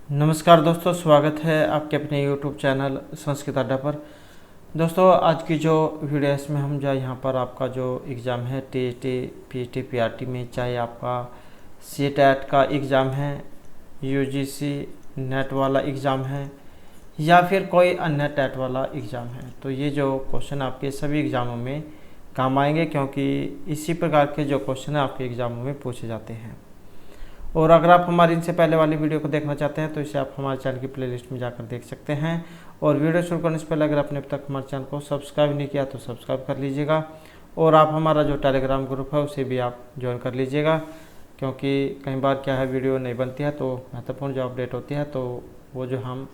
नमस्कार दोस्तों, स्वागत है आपके अपने YouTube चैनल संस्कृत अड्डा पर। दोस्तों, आज की जो वीडियो है इसमें हम जो यहाँ पर आपका जो एग्ज़ाम है TET, PET, PRT में, चाहे आपका CTET का एग्ज़ाम है, UGC नेट वाला एग्ज़ाम है या फिर कोई अन्य टेट वाला एग्ज़ाम है, तो ये जो क्वेश्चन आपके सभी एग्ज़ामों में काम आएंगे, क्योंकि इसी प्रकार के जो क्वेश्चन है आपके एग्ज़ामों में पूछे जाते हैं। और अगर आप हमारी इनसे पहले वाली वीडियो को देखना चाहते हैं तो इसे आप हमारे चैनल की प्लेलिस्ट में जाकर देख सकते हैं। और वीडियो शुरू करने से पहले अगर आपने अब तक हमारे चैनल को सब्सक्राइब नहीं किया तो सब्सक्राइब कर लीजिएगा। और आप हमारा जो टेलीग्राम ग्रुप है उसे भी आप ज्वाइन कर लीजिएगा, क्योंकि कई बार क्या है, वीडियो नहीं बनती है तो महत्वपूर्ण जो अपडेट होती है तो वो जो हम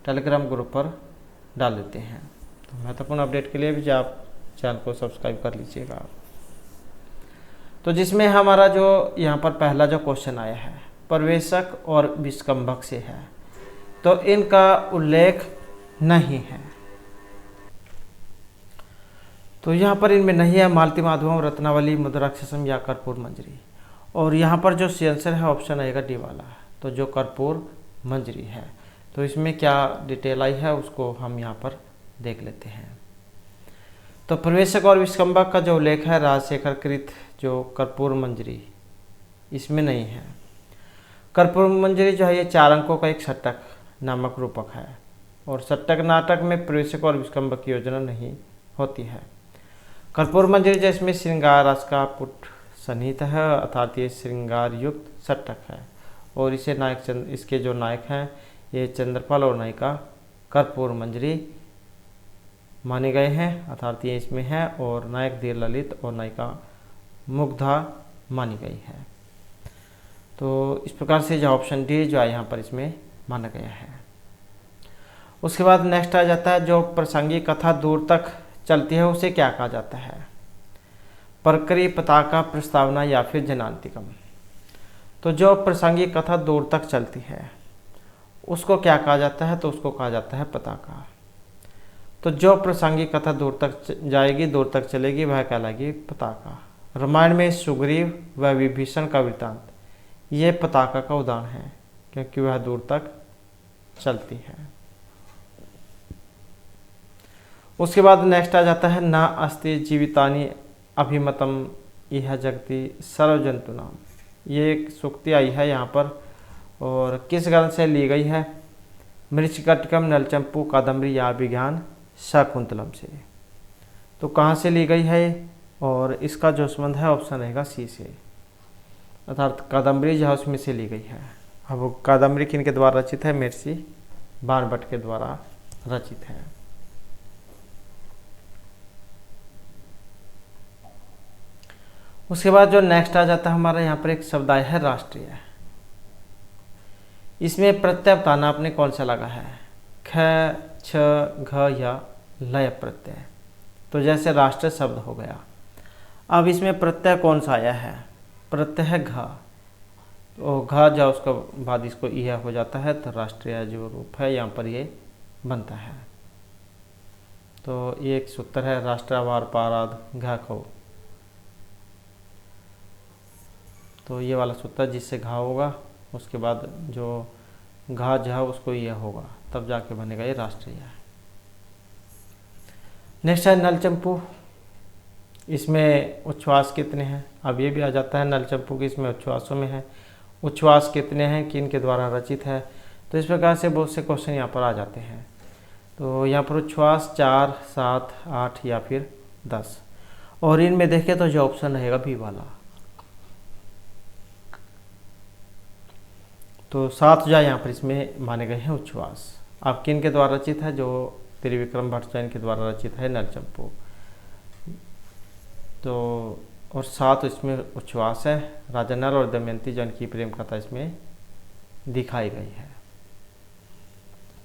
टेलीग्राम ग्रुप पर डाल देते हैं। तो महत्वपूर्ण अपडेट के लिए भी जो आप चैनल को सब्सक्राइब कर लीजिएगा। तो जिसमें हमारा जो यहाँ पर पहला जो क्वेश्चन आया है प्रवेशक और विस्कंभक से है, तो इनका उल्लेख नहीं है। तो यहाँ पर इनमें नहीं है मालती माधवम, रत्नावली, मुद्राक्षसम या कर्पूर मंजरी। और यहाँ पर जो सी आंसर है ऑप्शन आएगा डी वाला, तो जो कर्पूर मंजरी है। तो इसमें क्या डिटेल आई है उसको हम यहाँ पर देख लेते हैं। तो प्रवेशक और विस्कंभक का जो उल्लेख है राजशेखर कृत जो कर्पूर मंजरी, इसमें नहीं है। कर्पूर मंजरी जो है ये 4 अंकों का एक षटक नामक रूपक है, और षटक नाटक में प्रवेशक और विस्कंभक की योजना नहीं होती है। कर्पूर मंजरी जिसमें श्रृंगार रस का पुट सन्निहित है, अर्थात ये श्रृंगार युक्त षटक है। और इसे नायक इसके जो नायक हैं ये चंद्रपाल और नायिका कर्पूर मंजरी माने गए हैं, अर्थात ये इसमें है। और नायक धीर ललित और नायिका मुग्धा मानी गई है। तो इस प्रकार से जो ऑप्शन डी जो है यहाँ पर इसमें माना गया है। उसके बाद नेक्स्ट आ जाता है जो प्रासंगिक कथा दूर तक चलती है उसे क्या कहा जाता है? परकरी, पताका, प्रस्तावना या फिर जनांतिकम। तो जो प्रासंगिक कथा दूर तक चलती है उसको क्या कहा जाता है? तो उसको कहा जाता है पताका। तो जो प्रासंगिक कथा दूर तक जाएगी, दूर तक चलेगी, वह कहलाएगी पताका। रामायण में सुग्रीव व विभीषण का वृत्तांत ये पताका का उदाहरण है, क्योंकि वह दूर तक चलती है। उसके बाद नेक्स्ट आ जाता है न अस्ति जीवितानि अभिमतम यह जगति सर्वजंतु नाम। ये एक सूक्ति आई है यहाँ पर, और किस ग्रंथ से ली गई है? मृच्छकटिकम, नलचंपू, कादम्बरी या विज्ञान शाकुंतलम से। तो कहाँ से ली गई है? और इसका जो संबंध है ऑप्शन रहेगा सी से, अर्थात कादम्बरी जो है उसमें से ली गई है। अब कादम्बरी किन के द्वारा रचित है? महर्षि बाणभट्ट के द्वारा रचित है। उसके बाद जो नेक्स्ट आ जाता है हमारा यहाँ पर एक शब्द आया है राष्ट्रीय। इसमें प्रत्यय बताना आपने कौन सा लगा है? ख, छ, घ या लय प्रत्यय। तो जैसे राष्ट्रीय शब्द हो गया। अब इसमें प्रत्यय कौन सा आया है? प्रत्यय है घ। तो घ जो उसका बाद इसको यह हो जाता है, तो राष्ट्रीय जो रूप है यहाँ पर ये बनता है। तो ये एक सूत्र है राष्ट्रावार पाराद घ को। तो ये वाला सूत्र जिससे घा होगा उसके बाद जो घा जो है उसको यह होगा, तब जाके बनेगा ये राष्ट्रीय। नेक्स्ट है नलचंपू। इसमें उच्छ्वास कितने हैं? अब ये भी आ जाता है नलचंपू की, इसमें उच्छ्वासों में है। उच्छ्वास कितने हैं, किन के द्वारा रचित है? तो इस प्रकार से बहुत से क्वेश्चन यहाँ पर आ जाते हैं। तो यहाँ पर उच्छ्वास 4, 7, 8 या फिर 10। और इनमें देखें तो जो ऑप्शन रहेगा बी वाला। तो 7 जो यहाँ पर इसमें माने गए हैं उच्छ्वास। अब किन के द्वारा रचित है? जो त्रिविक्रम भट्ट के द्वारा रचित है नलचंपू। तो और 7 इसमें उच्छ्वास है। राजा नल और दमयंती जो इनकी प्रेम कथा इसमें दिखाई गई है।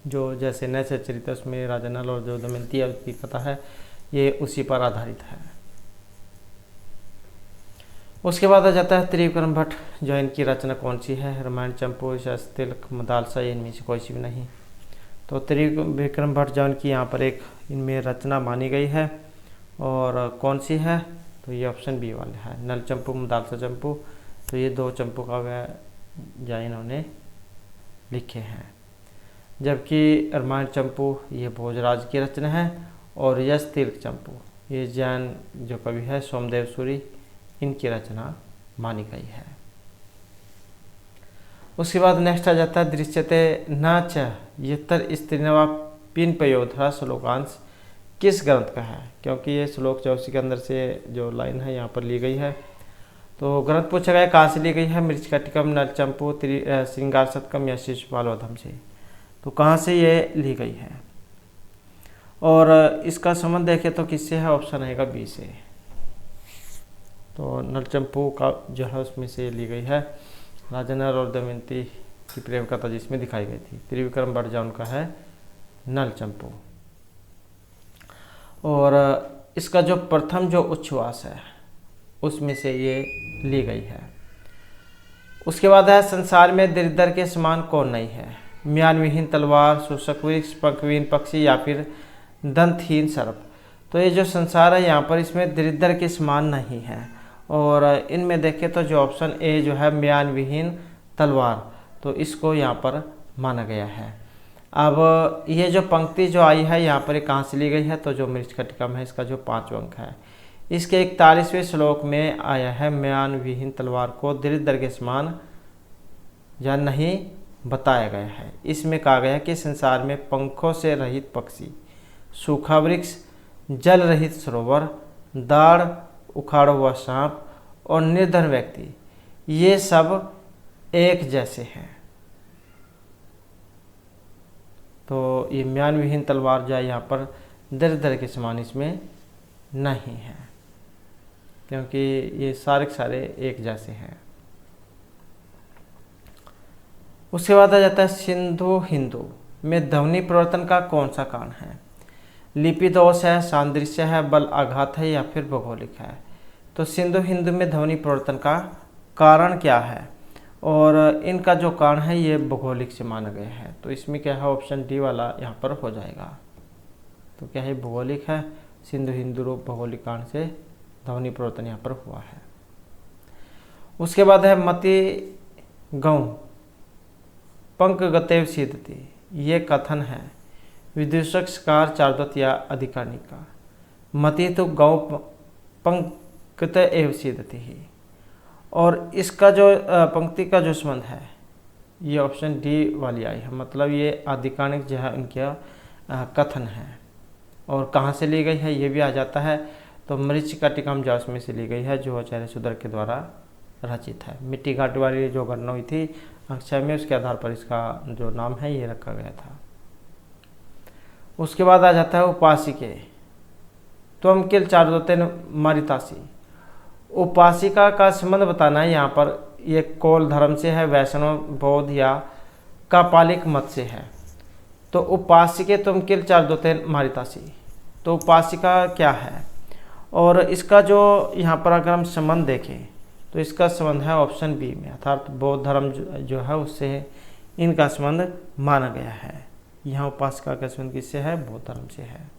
जो जैसे नए से चरित्र उसमें राजा नल और जो दमयंती की कथा है ये उसी पर आधारित है। उसके बाद आ जाता है त्रिविक्रम भट्ट, जो इनकी रचना कौन सी है? रामायण, चंपू, तिलक, मदालसा, इनमें से कोई सी भी नहीं। तो त्रिविक्रम भट्ट जो इनकी यहाँ पर एक इनमें रचना मानी गई है, और कौन सी है? तो ये ऑप्शन बी वाला है, नल चंपू, मदालसा चंपू। तो ये 2 चंपू का वह जो इन्होंने लिखे हैं। जबकि रामायण चंपू ये भोजराज की रचना है और यश तीर्थ चंपू ये जैन जो कवि है सोमदेव सूरी इनकी रचना मानी गई है। उसके बाद नेक्स्ट आ जाता है दृश्यते न च यत्तर स्त्रीनवा पिन पयोधरा श्लोकांश किस ग्रंथ का है, क्योंकि ये श्लोक 84 के अंदर से जो लाइन है यहाँ पर ली गई है। तो ग्रंथ पूछा गया कहाँ से ली गई है, मृच्छकटिकम, नलचंपू, श्रृंगार शतकम या शिशुपाल वधम से। तो कहाँ से ये ली गई है और इसका संबंध देखें तो किससे है, ऑप्शन आएगा बी से। तो नलचंपू का जो है उसमें से ली गई है। राजा नल और दमयंती की प्रेम कथा जिसमें दिखाई गई थी। त्रिविक्रम बड़जा उनका है नलचंपू। और इसका जो प्रथम जो उच्छ्वास है उसमें से ये ली गई है। उसके बाद है संसार में दरिद्र के समान कौन नहीं है, म्यान विहीन तलवार, शोषक वृक्ष, पंखविहीन पक्षी या फिर दंतहीन सर्प। तो ये जो संसार है यहाँ पर इसमें दरिद्र के समान नहीं है और इनमें देखें तो जो ऑप्शन ए जो है म्यान विहीन तलवार, तो इसको यहाँ पर माना गया है। अब ये जो पंक्ति जो आई है यहाँ पर कहाँ से ली गई है, तो जो मृच्छकटिकम है इसका जो 5वां अंक है इसके 41वें श्लोक में आया है म्यान विहीन तलवार को दरिद्र के समान या नहीं बताया गया है। इसमें कहा गया कि संसार में पंखों से रहित पक्षी, सूखा वृक्ष, जल रहित सरोवर, दाढ़ उखाड़ा हुआ सांप और निर्धन व्यक्ति ये सब एक जैसे हैं। तो ये म्यान विहीन तलवार जो है यहाँ पर दरिद्र के समान इसमें नहीं है, क्योंकि ये सारे के सारे एक जैसे हैं। उसके बाद आ जाता है सिंधु हिंदू में ध्वनि परिवर्तन का कौन सा कारण है, लिपि दोष है, सादृश्य है, बल आघात है या फिर भौगोलिक है। तो सिंधु हिंदू में ध्वनि परिवर्तन का कारण क्या है और इनका जो कारण है ये भौगोलिक से माना गया है। तो इसमें क्या है, ऑप्शन डी वाला यहाँ पर हो जाएगा। तो क्या है, भौगोलिक है, सिंधु हिंदू रूप भौगोलिक कारण से ध्वनि परिवर्तन यहाँ पर हुआ है। उसके बाद है मति गौ पंक गतेव सिद्धति, ये कथन है विदूषक कार चारदत्त या अधिकरणी का। मति तो गौ पंकत एव सिद्धति ही, और इसका जो पंक्ति का जो संबंध है ये ऑप्शन डी वाली आई है, मतलब ये अधिकारिक जो है इनका कथन है। और कहाँ से ली गई है ये भी आ जाता है। तो मृच्छकटिकम जास में से ली गई है जो आचार्य शूद्र के द्वारा रचित है। मिट्टी घाट वाली जो घटना हुई थी अक्षय में, उसके आधार पर इसका जो नाम है ये रखा गया था। उसके बाद आ जाता है उपासिके त्वम किल चारुदत्तेन मारितासी। उपासिका का संबंध बताना है यहाँ पर, ये कौल धर्म से है, वैष्णव बौद्ध या कापालिक मत से है। तो उपासिके तुम किल चारुदत्तेन मारितासी, तो उपासिका क्या है और इसका जो यहाँ पर अगर हम संबंध देखें तो इसका संबंध है ऑप्शन बी में, अर्थात बौद्ध धर्म जो है उससे इनका संबंध माना गया है। यहाँ उपासिका का संबंध किससे है, बौद्ध धर्म से है।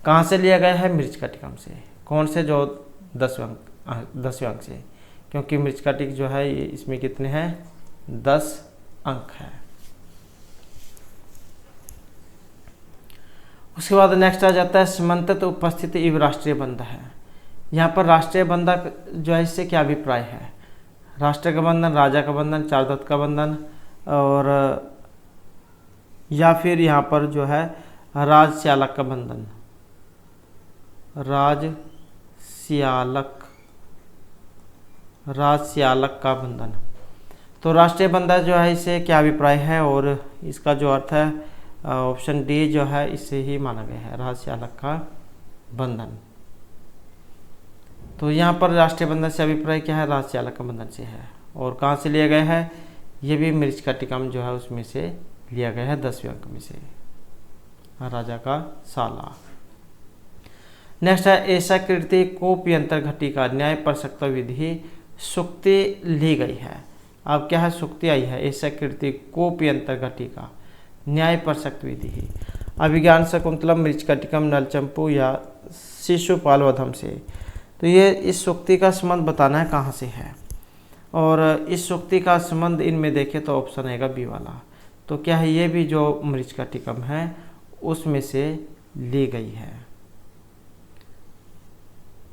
कहाँ से लिया गया है, मृच्छकटिकम से। कौन से, जो 10वें अंक से, क्योंकि मृच्छकटिक जो है इसमें कितने हैं, 10 अंक है। उसके बाद नेक्स्ट आ जाता है समन्वित उपस्थिति इव राष्ट्रीय बंध है। यहाँ पर राष्ट्रीय बंधक जो है इससे क्या अभिप्राय है, राष्ट्र का बंधन, राजा का बंधन, चारदत्त का बंधन और या फिर यहाँ पर जो है राजस्यालक का बंधन, राजस्यालक का बंधन। तो राष्ट्रीय बंधन जो है इससे क्या अभिप्राय है और इसका जो अर्थ है ऑप्शन डी जो है इससे ही माना गया है, राजस्यालक का बंधन। तो यहाँ पर राष्ट्रीय बंधन से अभिप्राय क्या है, राजस्यालक का बंधन से है। और कहाँ से लिया गया है, ये भी मृच्छकटिकम जो है उसमें से लिया गया है, 10वें अंक में से, राजा का साला। नेक्स्ट है ऐसा कृति कोप्यंतर घटी का न्याय प्रसक्त विधि सुक्ति ली गई है। अब क्या है, सुक्ति आई है, ऐसा कृति कोप्यंतर घटी का न्याय प्रसक्त विधि। अभिज्ञान शकुंतलम मृच्छकटिकम नलचंपू या शिशुपाल वधम से। तो ये इस सुक्ति का संबंध बताना है कहाँ से है और इस सूक्ति का संबंध इनमें देखें तो ऑप्शन आएगा बी वाला। तो क्या है, ये भी जो मृच्छका टीकम है उसमें से ली गई है।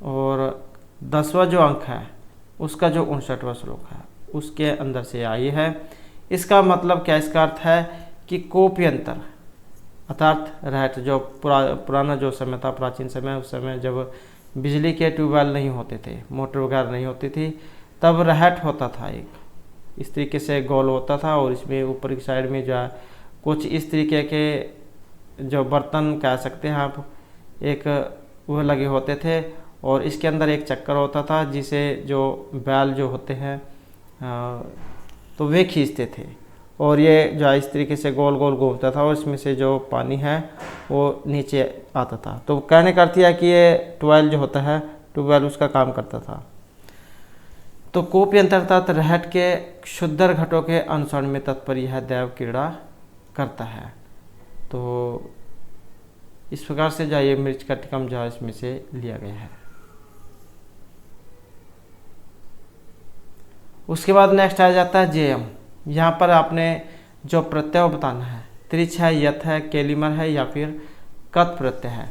और 10वां जो अंक है उसका जो 59वां श्लोक है उसके अंदर से आई है। इसका मतलब क्या, इसका अर्थ है कि कोप्यंतर अर्थात रहट, जो पुराना जो समय था, प्राचीन समय, उस समय जब बिजली के ट्यूबवेल नहीं होते थे, मोटर वगैरह नहीं होती थी, तब रहट होता था, एक इस तरीके से गोल होता था और इसमें ऊपर की साइड में जो है कुछ इस तरीके के जो बर्तन कह सकते हैं आप, एक वो लगे होते थे और इसके अंदर एक चक्कर होता था जिसे जो बैल जो होते हैं तो वे खींचते थे और ये जो है इस तरीके से गोल गोल घूमता था और इसमें से जो पानी है वो नीचे आता था। तो कहने का अर्थ है कि ये ट्यूबवेल जो होता है, ट्यूबवेल उसका काम करता था। तो कोप्यंतर अर्थात रहट के क्षुद्र घटों के अनुसरण में तत्पर यह दैव क्रीड़ा करता है। तो इस प्रकार से जो ये मृच्छका टीकम जो है इसमें से लिया गया है। उसके बाद नेक्स्ट आ जाता है जेयम। यहाँ पर आपने जो प्रत्यय बताना है, त्रिच है, यथ है, केलिमर है या फिर कत प्रत्यय है।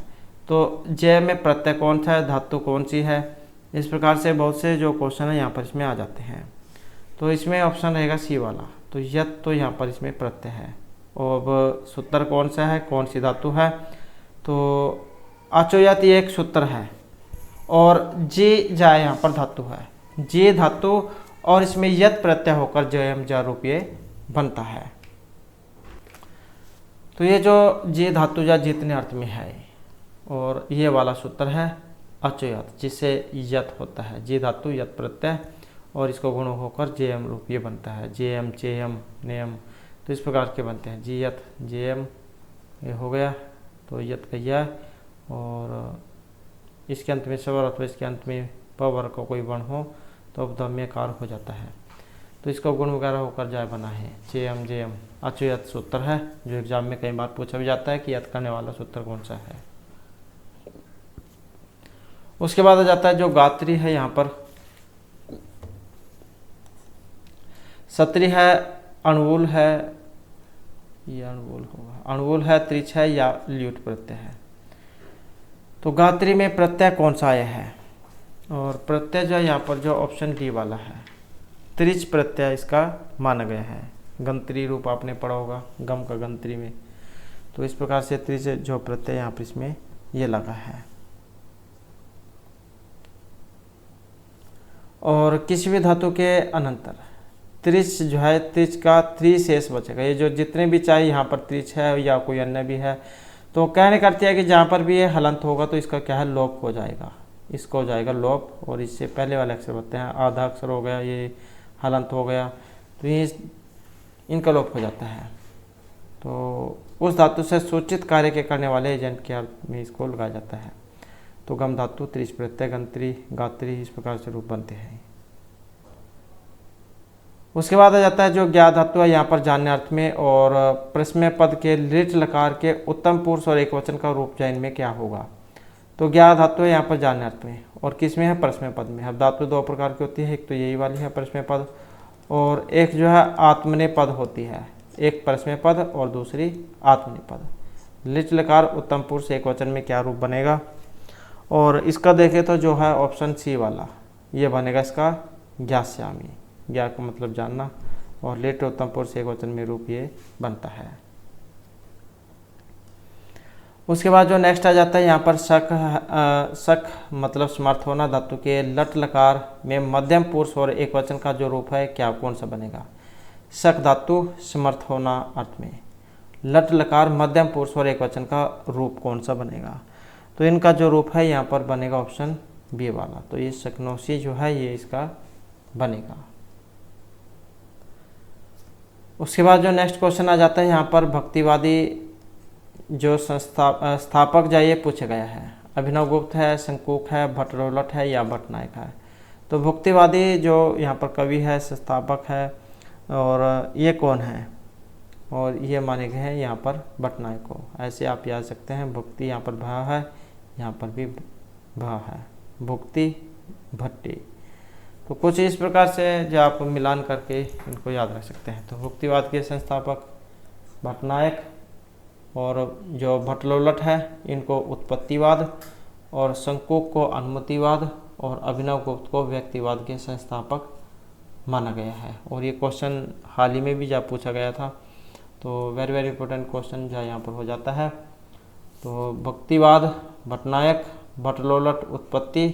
तो जय में प्रत्यय कौन सा है, धातु कौन सी है, इस प्रकार से बहुत से जो क्वेश्चन है यहाँ पर इसमें आ जाते हैं। तो इसमें ऑप्शन रहेगा सी वाला। तो यथ तो यहाँ पर इसमें प्रत्यय है। और अब सूत्र कौन सा है, कौन सी धातु है, तो अचोयत ये एक सूत्र है और जे जाए यहाँ पर धातु है, जे धातु और इसमें यत प्रत्यय होकर जयम जा रूप ये बनता है। तो ये जो जे धातु जा जितने अर्थ में है और ये वाला सूत्र है अचोयत, जिससे यत होता है, जे धातु यत प्रत्यय और इसको गुण होकर जेयम रूप ये बनता है, जेयम चेयम नेयम। तो इस प्रकार के बनते हैं, जी यत जेयम ये हो गया, तो यत कहिया और इसके अंत में स्वर अथवा इसके अंत में पवर का कोई वर्ण हो तो उपधम्यकार हो जाता है। तो इसका गुण वगैरह होकर जाए बना है चेयम जेयम। अचोयत सूत्र है जो एग्जाम में कई बार पूछा भी जाता है कि यत करने वाला सूत्र कौन सा है। उसके बाद आ जाता है जो गात्री है, यहाँ पर सत्री है, अणुवूल है, ये अणुवूल होगा, अणुवूल है, त्रिच है या ल्यूट प्रत्यय है। तो गात्री में प्रत्यय कौन सा आया है, और प्रत्यय जो है यहाँ पर जो ऑप्शन डी वाला है, त्रिच प्रत्यय इसका माना गया है। गंत्री रूप आपने पढ़ा होगा, गम का गंत्री में। तो इस प्रकार से त्रिच जो प्रत्यय यहाँ पर इसमें ये लगा है। और किसी भी धातु के अनंतर त्रिच जो है, त्रिच का त्रिशेष बचेगा। ये जो जितने भी चाहे यहाँ पर त्रिच है या कोई अन्य भी है, तो कहने करते हैं कि जहाँ पर भी ये हलंत होगा तो इसका क्या है, लोप हो जाएगा, इसको हो जाएगा लोप। और इससे पहले वाले अक्षर होते हैं, आधा अक्षर हो गया, ये हलंत हो गया, तो ये इनका लोप हो जाता है। तो उस धातु से सूचित कार्य के करने वाले एजेंट के अर्थ में इसको लगाया जाता है। तो गम धातु, त्रिच प्रत्यय, गंत्री, गात्री, इस प्रकार से रूप बनते हैं। उसके बाद आ जाता है जो ज्ञा धातु है, यहाँ पर जानने अर्थ में, और प्रश्न पद के लिट लकार के उत्तम पुरुष और एक वचन का रूप चयन में क्या होगा। तो ज्ञा धातु है यहाँ पर जानने अर्थ में, और किस में है, प्रश्न पद में। अब धातु दो प्रकार की होती है, एक तो यही वाली है प्रश्न पद, और एक जो है आत्मने पद होती है, एक प्रश्न पद और दूसरी आत्मने पद। लिट लकार उत्तम पुरुष एक वचन में क्या रूप बनेगा, और इसका देखें तो जो है ऑप्शन सी वाला ये बनेगा इसका ज्ञास्यामी। ज्ञा का मतलब जानना, और लेट उत्तम पुरुष एक वचन में रूप ये बनता है। उसके बाद जो नेक्स्ट आ जाता है यहाँ पर शक मतलब समर्थ होना। धातु के लट लकार में मध्यम पुरुष और एक वचन का जो रूप है क्या कौन सा बनेगा। शक धातु समर्थ होना अर्थ में, लट लकार मध्यम पुरुष और एक वचन का रूप कौन सा बनेगा। तो इनका जो रूप है यहाँ पर बनेगा ऑप्शन बी वाला। तो ये शकनोसी जो है ये इसका बनेगा। उसके बाद जो नेक्स्ट क्वेश्चन आ जाता है यहाँ पर भक्तिवादी जो स्थापक जो ये पूछा गया है, अभिनव गुप्त है, शंकुक है, भट्टरोलट है या भट्टनायक है। तो भक्तिवादी जो यहाँ पर कवि है, संस्थापक है, और ये कौन है, और ये माने गए हैं यहाँ पर भट्टनायक को। ऐसे आप याद सकते हैं, भक्ति यहाँ पर भा है, यहाँ पर भी भा है, भुक्ति भट्टी। तो कुछ इस प्रकार से जो आप मिलान करके इनको याद रख सकते हैं। तो भुक्तिवाद के संस्थापक भट्टनायक, और जो भट्टलोलट है इनको उत्पत्तिवाद, और शंकुक को अनुमतिवाद, और अभिनव गुप्त को व्यक्तिवाद के संस्थापक माना गया है। और ये क्वेश्चन हाल ही में भी जब पूछा गया था, तो वेरी वेरी इंपॉर्टेंट क्वेश्चन जो यहाँ पर हो जाता है। तो भक्तिवाद भट्टनायक, भट्टलोलट उत्पत्ति,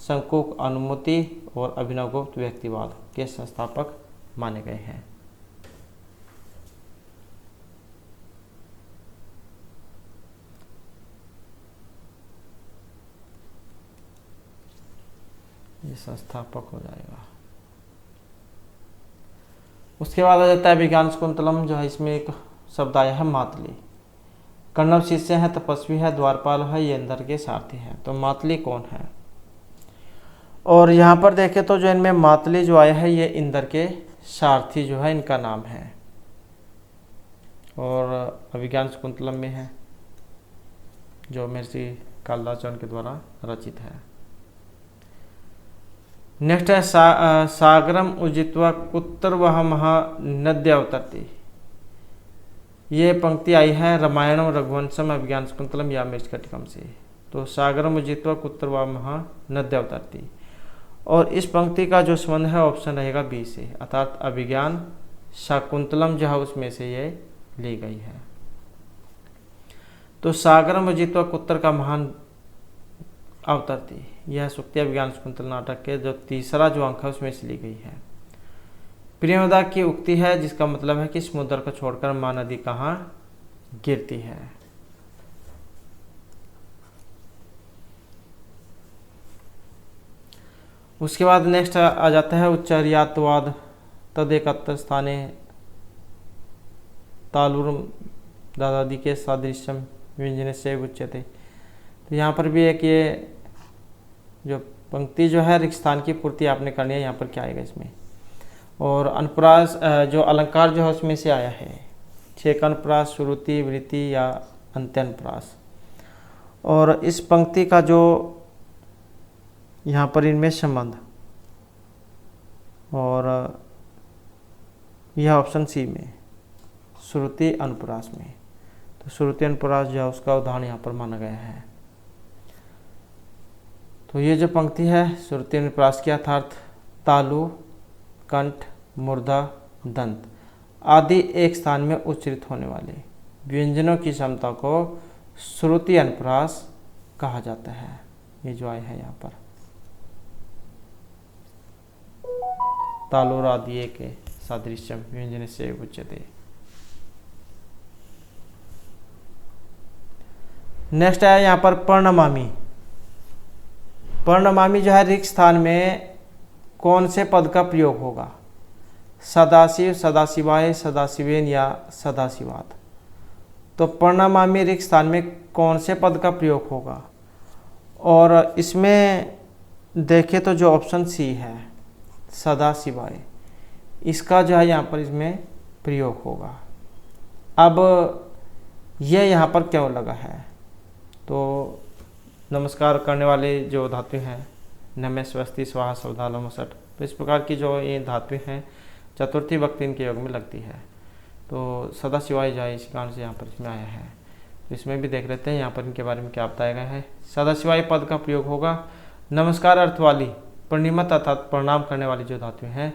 शंकुक अनुमति और अभिनवगुप्त व्यक्तिवाद के संस्थापक माने गए हैं। ये संस्थापक हो जाएगा। उसके बाद आ जाता है विज्ञान शाकुंतलम, जो है इसमें एक शब्द आया है मातली। कण्व शिष्य है, तपस्वी है, द्वारपाल है, ये इंद्र के सारथी है। तो मातली कौन है? और यहाँ पर देखें तो जो इनमें मातली जो आया है ये इंद्र के सारथी जो है इनका नाम है, और अभिज्ञान शाकुंतलम में है, जो महर्षि कालिदास के द्वारा रचित है। नेक्स्ट है सागरम उजित्वा कुत्र वह महा नद्य अवतरती। ये पंक्ति आई है रामायणम रघुवंशम अभिज्ञान शाकुंतलम या मृच्छकटिकम से। तो सागरम उजित्वा कुत्र वह महा नद्य अवतरती, और इस पंक्ति का जो संबंध है ऑप्शन रहेगा बी से, अर्थात अभिज्ञान शाकुंतलम जो है उसमें से ये ली गई है। तो सागरम उजित्वा कुत्र का महान अवतरती, यह सूक्ति अभिज्ञान शाकुंतल नाटक के जो तीसरा जो अंक है उसमें से ली गई है। प्रियमदा की उक्ति है, जिसका मतलब है कि समुद्र को छोड़कर मां नदी कहाँ गिरती है। उसके बाद नेक्स्ट आ जाता है उच्चर्यात्वाद तदेकत्र स्थाने तालुरम दादादी के सादृश्यम व्यंजन से उच्चते। तो यहाँ पर भी एक ये जो पंक्ति जो है रिक्त स्थान की पूर्ति आपने करनी है, यहाँ पर क्या आएगा इसमें। और अनुप्रास जो अलंकार जो है उसमें से आया है छेक अनुप्रास, श्रुति, वृत्ति या अंत्यनुप्रास। और इस पंक्ति का जो यहाँ पर इनमें संबंध, और यह ऑप्शन सी में श्रुति अनुप्रास में। तो श्रुति अनुप्रास जो है उसका उदाहरण यहाँ पर माना गया है। तो ये जो पंक्ति है श्रुति अनुप्रास की अर्थात तालु, कंठ, मूर्धा, दंत आदि एक स्थान में उच्चरित होने वाले व्यंजनों की क्षमता को श्रुति अनुप्रास कहा जाता है। ये जो आया है यहाँ पर तालुर आदि के सादृश्यम व्यंजन से उच्चते। नेक्स्ट है यहाँ पर पर्णमामी। पर्णमामी जो है रिक्त स्थान में कौन से पद का प्रयोग होगा? सदाशिव, सदाशिवाय, सदाशिवेन या सदाशिवात। तो पर्णमामी रिक्त स्थान में कौन से पद का प्रयोग होगा? और इसमें देखें तो जो ऑप्शन सी है सदाशिवाय, इसका जो है यहाँ पर इसमें प्रयोग होगा। अब ये यहाँ पर क्यों लगा है? तो नमस्कार करने वाले जो धातु हैं नमः, स्वस्ति, स्वाहा, सवधा, लोमसट, तो इस प्रकार की जो ये धातु हैं चतुर्थी भक्ति इनके योग में लगती है। तो सदाशिवाय जो है इस कारण से यहाँ पर इसमें आया है। तो इसमें भी देख लेते हैं यहाँ पर इनके बारे में क्या बताया गया है। सदाशिवाय पद का प्रयोग होगा नमस्कार अर्थ वाली प्रणिमत अर्थात प्रणाम करने वाली जो धातु हैं,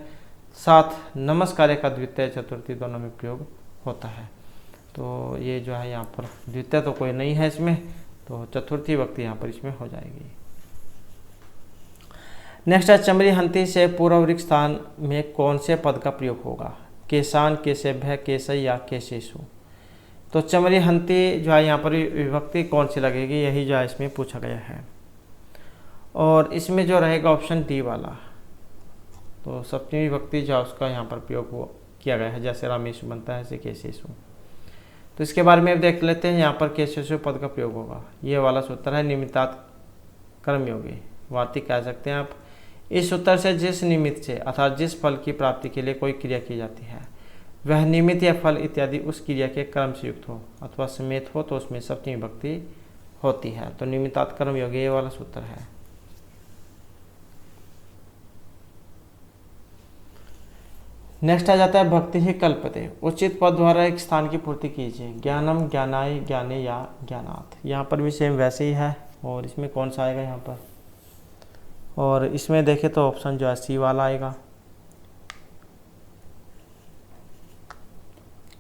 साथ नमस्कार का द्वितीय चतुर्थी दोनों में प्रयोग होता है। तो ये जो है यहाँ पर द्वितीय तो कोई नहीं है इसमें, तो चतुर्थी भक्ति यहाँ पर इसमें हो जाएगी। नेक्स्ट है चमरी हंती से पूर्व रिक्त स्थान में कौन से पद का प्रयोग होगा? केशान, केशभ्य, केशय या केशेशु। तो चमरी हंती जो है यहाँ पर विभक्ति कौन सी लगेगी, यही जो है इसमें पूछा गया है। और इसमें जो रहेगा ऑप्शन डी वाला, तो सप्तमी विभक्ति जो है उसका यहाँ पर प्रयोग किया गया है, जैसे रामेशु बनता है ऐसे केशेशु। तो इसके बारे में देख लेते हैं। यहाँ पर केशेशु पद का प्रयोग होगा, ये वाला सूत्र है निमित्तात् कर्मयोगी, वार्तिक कह सकते हैं आप। इस सूत्र से जिस निमित्त से अर्थात जिस फल की प्राप्ति के लिए कोई क्रिया की जाती है वह निमित्त या फल इत्यादि उस क्रिया के क्रम से युक्त हो अथवा समेत हो तो उसमें सप्तमी विभक्ति होती है। तो निमित्तात् कर्मयोगी ये वाला सूत्र है। नेक्स्ट आ जाता है भक्ति ही कल्पते, उचित पद द्वारा एक स्थान की पूर्ति कीजिए। ज्ञानम, ज्ञानाय, ज्ञाने या ज्ञानात्। यहाँ पर भी सेम वैसे ही है। और इसमें कौन सा आएगा यहाँ पर, और इसमें देखें तो ऑप्शन जो है सी वाला आएगा।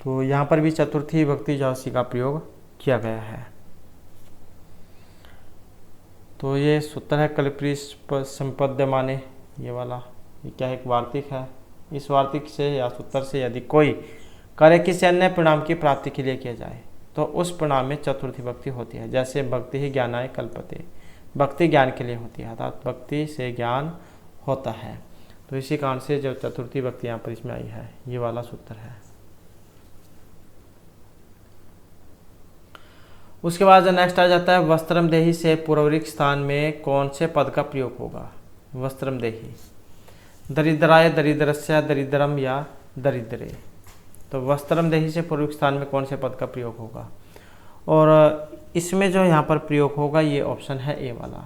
तो यहाँ पर भी चतुर्थी विभक्ति जो सी का प्रयोग किया गया है। तो ये सूत्र है कल्पृ संपद्यमाने, ये वाला, ये क्या है, एक वार्तिक है। इस वार्तिक से या सूत्र से यदि कोई कार्य किसी अन्य परिणाम की प्राप्ति के लिए किया जाए तो उस परिणाम में चतुर्थी विभक्ति होती है। जैसे भक्ति ही ज्ञानाय कल्पते, भक्ति ज्ञान के लिए होती है, अर्थात भक्ति से ज्ञान होता है। तो इसी कारण से जो चतुर्थी विभक्ति यहाँ पर इसमें आई है, ये वाला सूत्र है। उसके बाद जो नेक्स्ट आ जाता है वस्त्रम देहि से पूर्वरिक्त स्थान में कौन से पद का प्रयोग होगा। वस्त्रम देहि, दरिद्राय, दरिद्रस्य, दरिद्रम या दरिद्रे। तो वस्त्रम देहि से पूर्वरिक्त स्थान में कौन से पद का प्रयोग होगा, और इसमें जो यहाँ पर प्रयोग होगा ये ऑप्शन है ए वाला।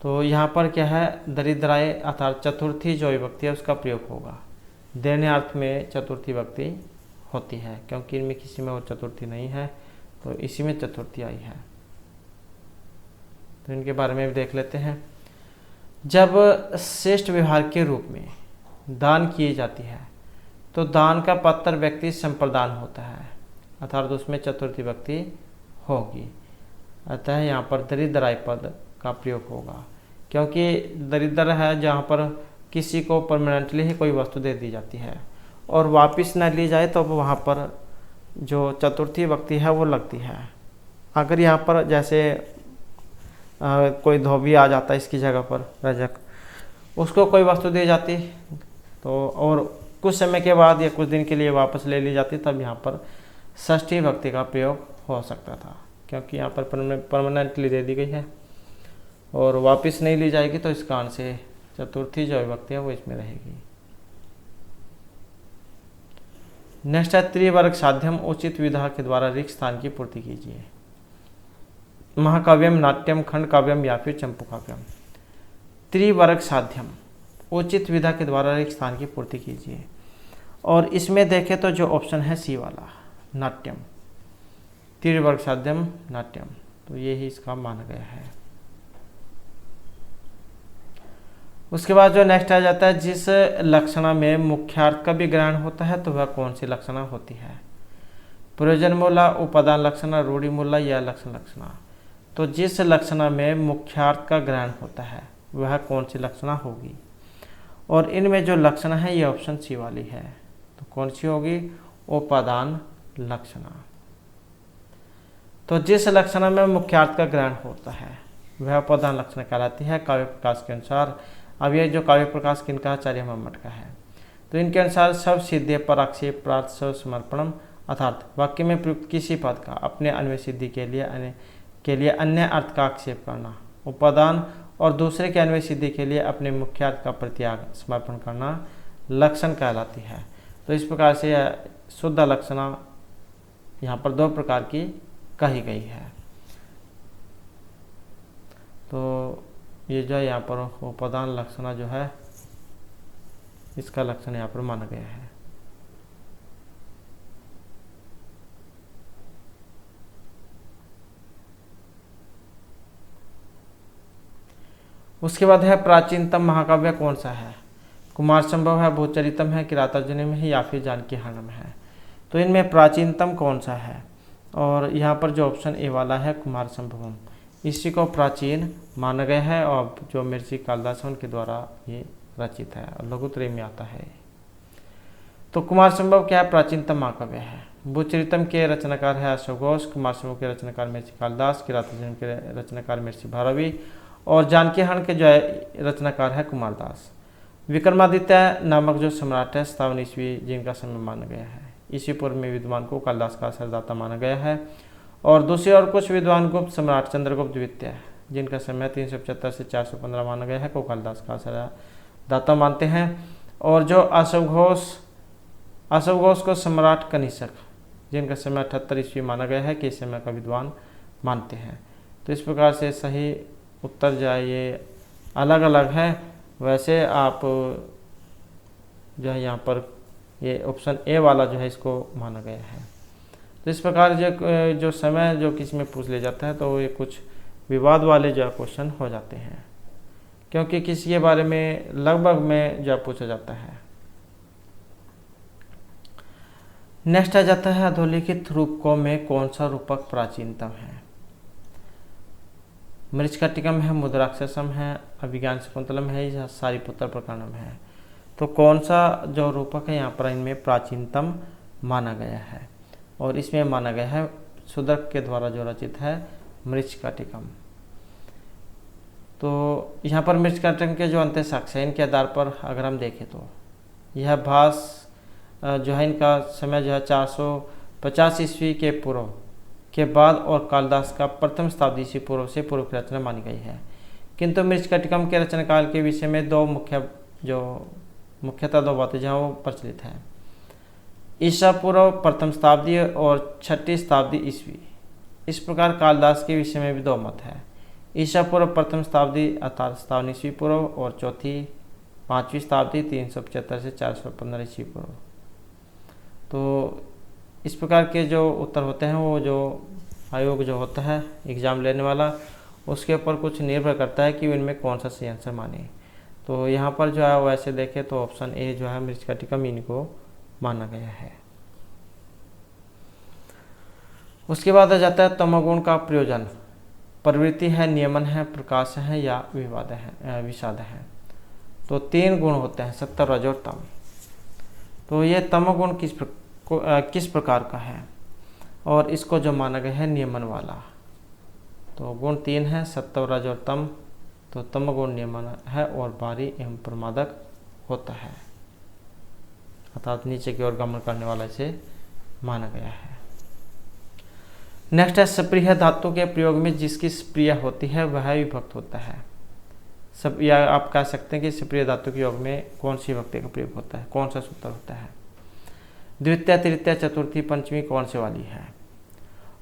तो यहाँ पर क्या है, दरिद्राय अर्थात चतुर्थी जो विभक्ति है उसका प्रयोग होगा। देने अर्थ में चतुर्थी विभक्ति होती है, क्योंकि इनमें किसी में और चतुर्थी नहीं है, तो इसी में चतुर्थी आई है। तो इनके बारे में भी देख लेते हैं। जब श्रेष्ठ व्यवहार के रूप में दान किए जाती है तो दान का पात्र व्यक्ति संप्रदान होता है, अर्थात उसमें चतुर्थी विभक्ति होगी। अतः यहाँ पर दरिद्राय पद का प्रयोग होगा, क्योंकि दरिद्र है जहाँ पर किसी को परमानेंटली ही कोई वस्तु दे दी जाती है और वापस न ली जाए तो वहाँ पर जो चतुर्थी विभक्ति है वो लगती है। अगर यहाँ पर जैसे कोई धोबी आ जाता है इसकी जगह पर रजक, उसको कोई वस्तु दी जाती तो और कुछ समय के बाद या कुछ दिन के लिए वापस ले ली जाती, तब यहाँ पर षष्ठी विभक्ति का प्रयोग हो सकता था, क्योंकि यहाँ पर परमानेंटली दे दी गई है और वापस नहीं ली जाएगी, तो इस कारण से चतुर्थी जो विभक्ति है वो इसमें रहेगी। नेक्स्ट है त्रिवर्ग साध्यम, उचित विधा के द्वारा रिक्त स्थान की पूर्ति कीजिए। महाकाव्यम, नाट्यम, खंड काव्यम या फिर चंपू काव्यम। त्रिवर्ग साध्यम, उचित विधा के द्वारा रिक्त स्थान की पूर्ति कीजिए, और इसमें देखें तो जो ऑप्शन है सी वाला, नाट्यम। त्रिवर्ग साध्यम नाट्यम, तो ये ही इसका माना गया है। उसके बाद जो नेक्स्ट आ जाता है, जिस लक्षणा में मुख्यार्थ का भी ग्रहण होता है तो वह कौन सी लक्षणा होती है। प्रयोजन मूला, उपादान लक्षणा, रूढ़ि मूला या लक्षण लक्षणा। तो जिस लक्षणा में मुख्यार्थ का ग्रहण होता है वह कौन सी लक्षणा होगी, और इनमें जो लक्षणा है ये ऑप्शन सी वाली है। तो कौन सी होगी, उपादान लक्षणा। तो जिस लक्षणा में मुख्यार्थ का ग्रहण होता है वह उपादान लक्षण कहलाती है काव्य प्रकाश के अनुसार। अब ये जो काव्य प्रकाश किनका, आचार्य महम्मद का है। तो इनके अनुसार सब सिद्धि पर आक्षेप प्रार्थ सब समर्पणम, अर्थात वाक्य में प्रयुक्त किसी पद का अपने अन्वय सिद्धि के लिए अन्य अर्थ का आक्षेप करना उपादान, और दूसरे के अन्वय सिद्धि के लिए अपने मुख्य अर्थ का परित्याग समर्पण करना लक्षण कहलाती है। तो इस प्रकार से शुद्ध लक्षणा यहाँ पर दो प्रकार की कही गई है। तो ये जो है यहाँ पर उपादान लक्षणा जो है इसका लक्षण यहाँ पर माना गया है। उसके बाद है प्राचीनतम महाकाव्य कौन सा है। कुमार संभव है, भूचरितम है, किरातार्जुनीय है या फिर जानकी हरणम है। तो इनमें प्राचीनतम कौन सा है, और यहाँ पर जो ऑप्शन ए वाला है कुमार संभवम, इसी को प्राचीन माना गया है और जो महर्षि कालिदास उनके द्वारा ये रचित है और लघुत्रय में आता है। तो कुमार संभव क्या है, प्राचीनतम महाकाव्य है। भूचरितम के रचनाकार है अशोक घोष, कुमार संभव के रचनाकार महर्षि कालिदास, किरातार्जुनीय के रचनाकार महर्षि भारवी, और जानकी हरण के जो है रचनाकार है कुमारदास। विक्रमादित्य नामक जो सम्राट है 57 ईस्वी जिनका समय माना गया है, इसी पूर्व में विद्वान को कालिदास का असरदाता माना गया है। और दूसरी और कुछ विद्वान गुप्त सम्राट चंद्रगुप्त द्वितीय जिनका समय 375 से 415 माना गया है को कालिदास का असरदाता मानते हैं। और जो अशोक घोष को सम्राट कनिष्क जिनका समय 78 ईस्वी माना गया है कि इस समय का विद्वान मानते हैं। तो इस प्रकार से सही उत्तर जो है ये अलग अलग है। वैसे आप जो है यहाँ पर ये ऑप्शन ए वाला जो है इसको माना गया है। तो इस प्रकार जो समय जो किसी में पूछ लिया जाता है तो ये कुछ विवाद वाले जो क्वेश्चन हो जाते हैं, क्योंकि किसी के बारे में लगभग में जो पूछा जाता है। नेक्स्ट आ जाता है अधोलिखित रूपकों में कौन सा रूपक प्राचीनतम है। मृच्छकटिकम है, मुद्राक्षसम है, अभिज्ञान शकुंतलम है या सारिपुत्र प्रकरणम है। तो कौन सा जो रूपक है यहाँ पर इनमें प्राचीनतम माना गया है, और इसमें माना गया है शूद्रक के द्वारा जो रचित है मृच्छकटिकम। तो यहाँ पर मृच्छकटिकम के जो अंत्य साक्ष्य है इनके आधार पर अगर हम देखें तो यह भास जो है इनका समय जो है 450 ईस्वी के पूर्व के बाद और कालिदास का प्रथम शताब्दी ईस्वी पूर्व से पूर्व की रचना मानी गई है। किंतु मृच्छकटिकम के रचना काल के विषय में मुख्यतः दो बातें जहाँ वो प्रचलित है। ईसा पूर्व प्रथम शताब्दी और छठी शताब्दी ईस्वी। इस प्रकार कालिदास के विषय में भी दो मत है। ईसा पूर्व प्रथम शताब्दी अर्थात 57 ईस्वी पूर्व और चौथी 5वीं शताब्दी 375 से 415 ईस्वी पूर्व। तो इस प्रकार के जो उत्तर होते हैं वो जो आयोग जो होता है एग्ज़ाम लेने वाला उसके ऊपर कुछ निर्भर करता है कि इनमें कौन सा सही आंसर माने। तो यहाँ पर जो है वैसे देखें तो ऑप्शन ए जो है मृच्छकटिकम इनको माना गया है। उसके बाद आ जाता है तमोगुण का प्रयोजन। प्रवृत्ति है, नियमन है, प्रकाश है या विषाद है। तो 3 गुण होते हैं सत्व, रज और तम। तो ये तमोगुण किस प्रकार का है, और इसको जो माना गया है नियमन वाला। तो गुण 3 है सत्व, रज और तम। तो तमोगुण नियमन है और भारी एवं प्रमादक होता है, अर्थात नीचे की ओर गमन करने वाला से माना गया है। नेक्स्ट है सप्रिय धातु के प्रयोग में जिसकी स्प्रिय होती है वह विभक्त होता है। सब या आप कह सकते हैं कि सप्रिय धातु के योग में कौन सी विभक्ति का प्रयोग होता है, कौन सा सूत्र होता है। द्वितीय, तृतीय, चतुर्थी, पंचमी कौन से वाली है।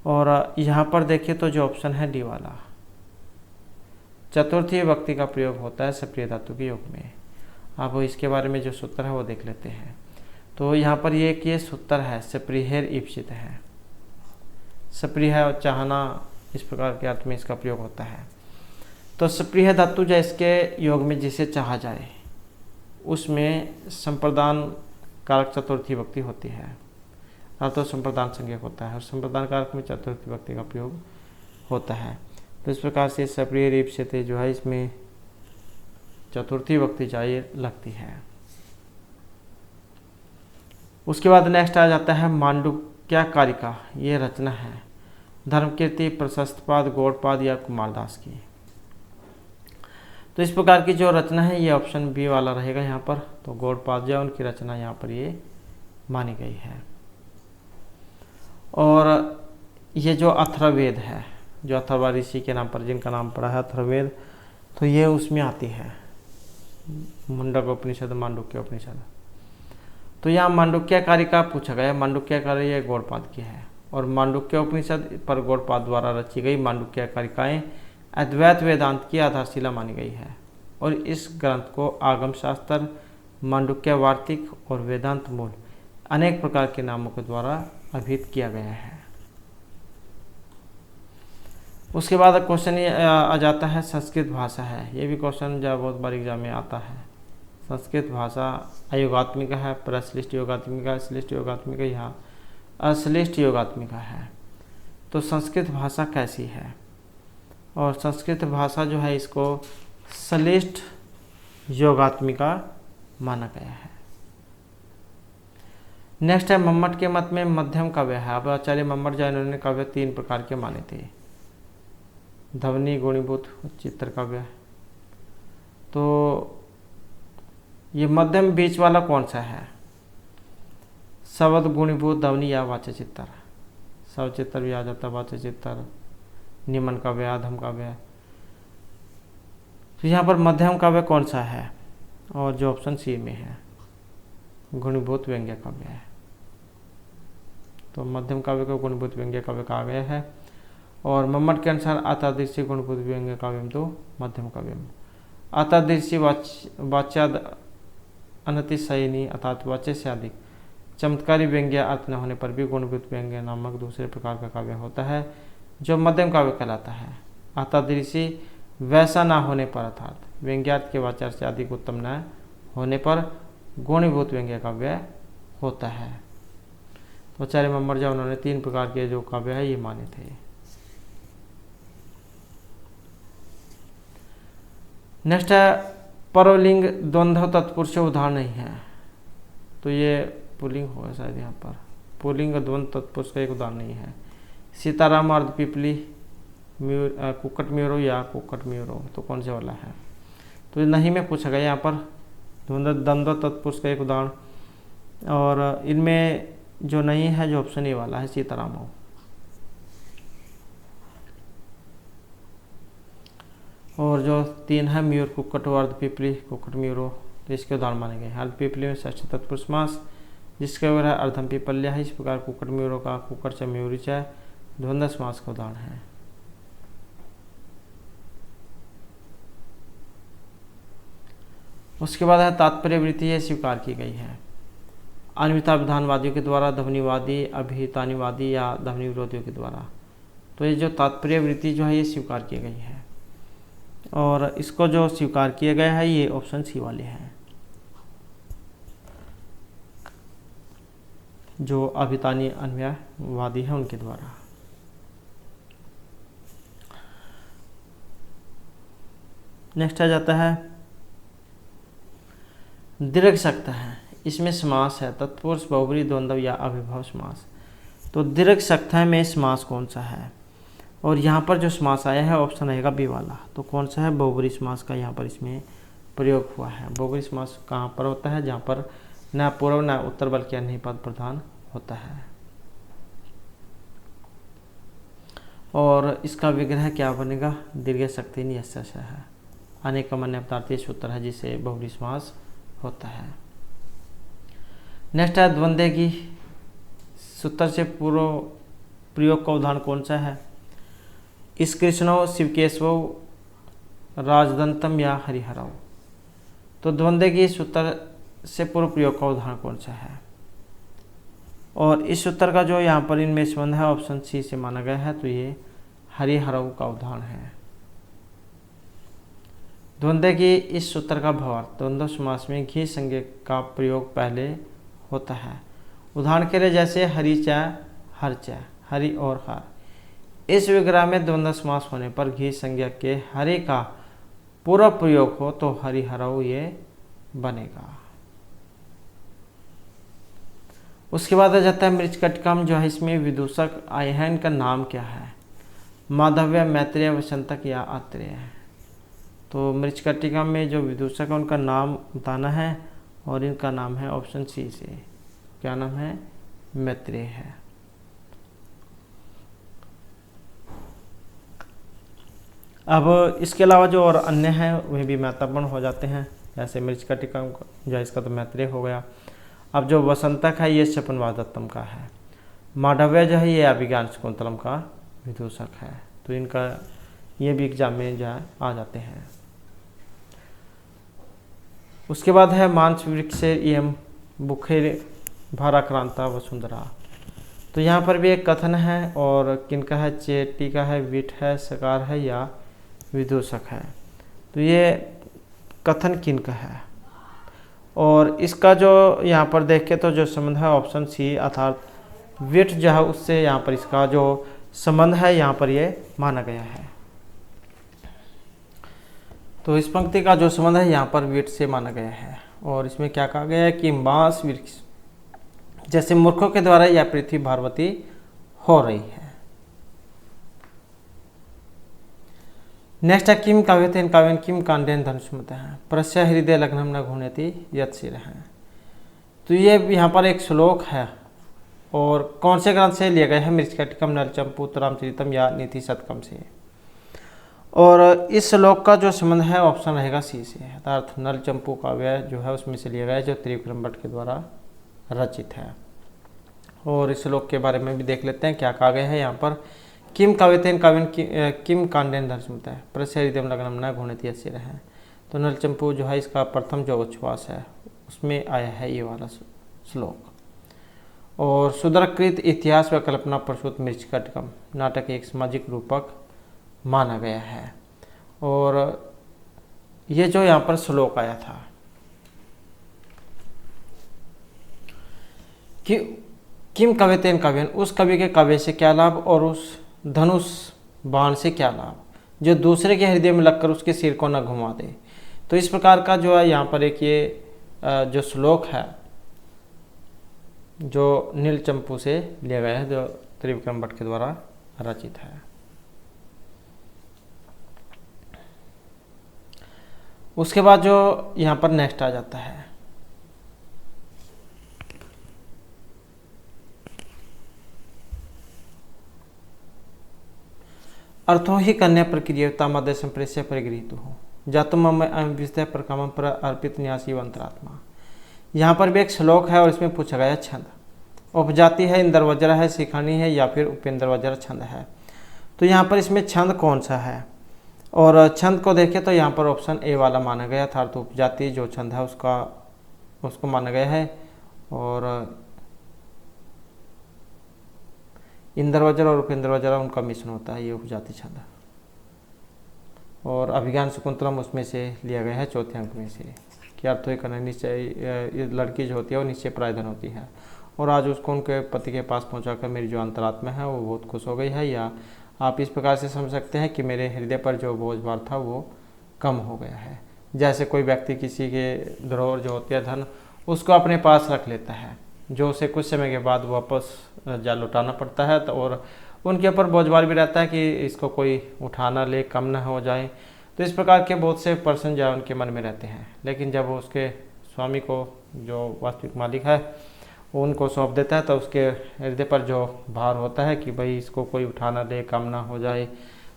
और यहाँ पर देखिए तो जो ऑप्शन है डी वाला, चतुर्थी विभक्ति का प्रयोग होता है सप्रिय धातु के योग में। अब इसके बारे में जो सूत्र है वो देख लेते हैं। तो यहाँ पर ये सूत्र है सप्रिय ईप्सित है। सप्रिय और चाहना इस प्रकार के अर्थ में इसका प्रयोग होता है। तो सप्रिय धातु जो इसके योग में जिसे चाहा जाए उसमें संप्रदान कारक चतुर्थी विभक्ति होती है, तो संप्रदान संज्ञक होता है और संप्रदान कारक में चतुर्थी विभक्ति का प्रयोग होता है। तो इस प्रकार से सप्रिय ईप्सित जो है इसमें चतुर्थी विभक्ति चाहिए लगती है। उसके बाद नेक्स्ट आ जाता है मांडुक्याकारिका। ये रचना है धर्मकीर्ति, प्रशस्तपाद, गौड़पाद या कुमारदास की। तो इस प्रकार की जो रचना है ये ऑप्शन बी वाला रहेगा यहाँ पर। तो गौड़पाद जो उनकी रचना यहाँ पर ये मानी गई है। और ये जो अथर्ववेद है, जो अथर्व ऋषि के नाम पर जिनका नाम पड़ा है अथर्ववेद, तो ये उसमें आती है मुंडक उपनिषद, मांडुक्य उपनिषद। तो यहाँ मांडुक्याकारिका पूछा गया। मांडुक्याकारिका ये गौड़पाद की है और मांडुक्य उपनिषद पर गौड़पाद द्वारा रची गई मांडुक्याकारिकाएं अद्वैत वेदांत की आधारशिला मानी गई है। और इस ग्रंथ को आगम शास्त्र, मांडुक्य वार्तिक और वेदांत मूल अनेक प्रकार के नामों के द्वारा अभिहित किया गया है। उसके बाद क्वेश्चन आ जाता है संस्कृत भाषा है। ये भी क्वेश्चन जो बहुत बार एग्जाम में आता है। संस्कृत भाषा अयोगात्मिका है, प्रश्लिष्ट योगात्मिका, श्लिष्ट योगात्मिका या अश्लिष्ट योगात्मिका है। तो संस्कृत भाषा कैसी है, और संस्कृत भाषा जो है इसको श्लिष्ट योगात्मिका माना गया है। नेक्स्ट है मम्मट के मत में मध्यम काव्य है। अब आचार्य मम्मट जो इन्होंने काव्य 3 प्रकार के माने थे, ध्वनि, गुणीभूत, चित्र काव्य। तो ये मध्यम बीच वाला कौन सा है, शब्द, गुणीभूत, ध्वनि या वाच्य चित्र। शब्द चित्र भी आ जाता है, वाच्य चित्र, निमन काव्य, अधम काव्य। तो यहाँ पर मध्यम काव्य कौन सा है, और जो ऑप्शन सी में है गुणीभूत व्यंग्य काव्य है। तो मध्यम काव्य को गुणीभूत व्यंग्य काव्य कहा गया है। और मम्मट के अनुसार अतादृश्य गुणीभूत व्यंग्य काव्यम तो मध्यम काव्यम। अतादृश्य वाच्याद अनतिशयनी अर्थात वाच्य से अधिक चमत्कारी व्यंग्य अर्थ न होने पर भी गुणभूत व्यंग्य नामक दूसरे प्रकार का काव्य होता है जो मध्यम काव्य कहलाता है। अर्थात ऋषि वैसा ना होने पर अर्थात व्यंग्यार्थ के वाचार से अधिक उत्तम न होने पर गुणीभूत व्यंग्य काव्य होता है। तो आचार्य मम्मरजा उन्होंने 3 प्रकार के जो काव्य है ये माने थे। नेक्स्ट है परलिंग द्वंद्व तत्पुरुष उदाहरण नहीं है, तो ये पुल्लिंग होगा शायद, यहाँ पर पुल्लिंग द्वंद्व तत्पुरुष का एक उदाहरण नहीं है। सीताराम अर्धपिपली कुक्कट म्यूरो या कुक्कट म्यूरो, तो कौन से वाला है, तो नहीं में पूछा गया यहाँ पर द्वंद्व तत्पुरुष का एक उदाहरण, और इनमें जो नहीं है जो ऑप्शन ए वाला है सीताराम हो। और जो 3 है म्यूर कुक्कट अर्धपिपली कुक्कट म्यूरो, तो इसके उदाहरण माने गए हैं। अर्धपिपली में षष्ठी तत्पुरुष समास जिसके वगैरह अर्धम पिपल्या है, इस प्रकार कुक्कट म्यूरो का कुक्कट च म्यूरी च द्वंद्व समास का उदाहरण है। उसके बाद है तात्पर्य वृत्ति ये स्वीकार की गई है अन्यथा विधानवादियों के द्वारा, ध्वनिवादी, अभितानिवादी या ध्वनि विरोधियों के द्वारा। तो ये जो तात्पर्य वृत्ति जो है ये स्वीकार की गई है, और इसको जो स्वीकार किया गया है ये ऑप्शन सी वाले हैं, जो अभितानी अन्वयवादी है उनके द्वारा। नेक्स्ट आ जाता है दीर्घ सक्त है, इसमें समास है तत्पुरुष, बहुब्री, द्वंद्व या अभिभव समास। तो दीर्घ सक्त है में समास कौन सा है, और यहाँ पर जो समास आया है ऑप्शन रहेगा बी वाला, तो कौन सा है, बहुब्री समास का यहाँ पर इसमें प्रयोग हुआ है। बहुब्री समास कहाँ पर होता है, जहाँ पर न पूर्व न उत्तर बल्कि अन्य पद प्रधान होता है। और इसका विग्रह क्या बनेगा, दीर्घ शक्ति नियस्य है, अनेकम अन्य पदार्थीय सूत्र है जिसे बहुब्री समास होता है। नेक्स्ट है द्वंद्व की सूत्र से पूर्व प्रयोग का उदाहरण कौन सा है, इस कृष्णो शिवकेशव राजदंतम या हरिहरव। तो द्वंद्व की सूत्र से पूर्व प्रयोग का उदाहरण कौन सा है, और इस सूत्र का जो यहाँ पर इनमें संबंध है ऑप्शन सी से माना गया है, तो ये हरिहरव का उदाहरण है। द्वंद्व की इस सूत्र का भावार्थ, द्वंद्व समास में घी संज्ञा का प्रयोग पहले होता है। उदाहरण के लिए जैसे हरि च हर च, हरि और हर। इस विग्रह में द्वंद्व समास होने पर घी संज्ञा के हरि का पूरा प्रयोग हो तो हरिहरव ये बनेगा। उसके बाद आ जाता है मृच्छकटिकम, जो है इसमें विदूषक आए हैं, इनका नाम क्या है, माधव्य, मैत्रेय, वसंतक या आत्रेय। तो मृच्छकटिकम में जो विदूषक है उनका नाम बताना है, और इनका नाम है ऑप्शन सी से, क्या नाम है, मैत्रेय है। अब इसके अलावा जो और अन्य हैं वे भी महत्वपूर्ण हो जाते हैं, जैसे मृच्छकटिकम जो है इसका तो मैत्रेय हो गया। अब जो वसंतक है ये शपनवादत्तम का है, माधव्य जो है ये अभिज्ञान शकुंतलम का विदूषक है। तो इनका ये भी एग्जाम में जो है आ जाते हैं। उसके बाद है मांस वृक्ष एवं बुखेर भाराक्रांता वसुंधरा। तो यहाँ पर भी एक कथन है, और किनका है, चेटी का है, विट है, सकार है या विदूषक है। तो ये कथन किनका है, और इसका जो यहाँ पर देखें तो जो संबंध है ऑप्शन सी अर्थात विट जो है उससे यहाँ पर इसका जो संबंध है यहाँ पर ये माना गया है। तो इस पंक्ति का जो संबंध है यहाँ पर विट से माना गया है, और इसमें क्या कहा गया है कि मांस वृक्ष जैसे मूर्खों के द्वारा यह पृथ्वी भारवती हो रही है। नेक्स्ट है किम काव्यतेन काव्यन किम कांडेन धनुष्मत है, प्रस्य हृदय लग्नम न घूर्णयति यत् शिर है। तो ये यहाँ पर एक श्लोक है, और कौन से ग्रंथ से लिया गया है, मृच्छकटिकम, नलचंपू, रामचरितम या नीति शतकम से। और इस श्लोक का जो संबंध है ऑप्शन रहेगा सी से, अर्थात नलचंपू काव्य जो है उसमें से लिया गया है, जो त्रिविक्रम भट्ट के द्वारा रचित है। और इस श्लोक के बारे में भी देख लेते हैं क्या कहा गया है यहाँ पर, किम काव्यतेन काव्यन किम कांडेन धनुष्मत है, प्रस्य हृदय लग्नम न घूर्णयति यत् शिर है। तो नलचंपू जो है इसका प्रथम जो उच्छ्वास है उसमें आया है ये वाला श्लोक। और सुदृढ़कृत इतिहास व कल्पना प्रसूत मृच्छकटिकम नाटक एक सामाजिक रूपक माना गया है। और ये जो यहाँ पर श्लोक आया था कि किम कवितेन कवियन, उस कवि के काव्य से क्या लाभ और उस धनुष बाण से क्या लाभ जो दूसरे के हृदय में लगकर उसके सिर को न घुमा दे। तो इस प्रकार का जो है यहाँ पर एक ये जो श्लोक है जो नील चंपू से लिया गया है, जो त्रिविक्रम भट्ट के द्वारा रचित है। उसके बाद जो यहाँ पर नेक्स्ट आ जाता है अर्थों ही कन्या प्रक्रियता मध्य संप्रेष्य परिगृहित हो जातु मम विषय प्रकाम पर अर्पित न्यासी अंतरात्मा। यहाँ पर भी एक श्लोक है और इसमें पूछा गया छंद उपजाति है, इंद्र वज्र है, शिखानी है या फिर उपेंद्र वज्र छंद है। तो यहाँ पर इसमें छंद कौन सा है, और छंद को देखें तो यहाँ पर ऑप्शन ए वाला माना गया था। तो उपजाति जो छंद है उसको माना गया है, और इंद्र वज्र और उपेंद्र वज्र उनका मिश्रण होता है, ये उपजाति छंद। और अभिज्ञान शकुंतलम उसमें से लिया गया है चौथे अंक में से कि अर्थ ही करना निश्चय, लड़की जो होती है वो निश्चय प्रायधन होती है और आज उसको उनके पति के पास पहुंचाकर मेरी जो अंतरात्मा है वो बहुत खुश हो गई है। या आप इस प्रकार से समझ सकते हैं कि मेरे हृदय पर जो बोझ भार था वो कम हो गया है। जैसे कोई व्यक्ति किसी के धरोहर जो होती है धन उसको अपने पास रख लेता है, जो उसे कुछ समय के बाद वापस जा लौटाना पड़ता है, तो और उनके ऊपर बोझभार भी रहता है कि इसको कोई उठाना ले, कम ना हो जाए। तो इस प्रकार के बहुत से पर्सन जो उनके मन में रहते हैं, लेकिन जब वो उसके स्वामी को जो वास्तविक मालिक है उनको सौंप देता है तो उसके हृदय पर जो भार होता है कि भाई इसको कोई उठाना ले, कम ना हो जाए।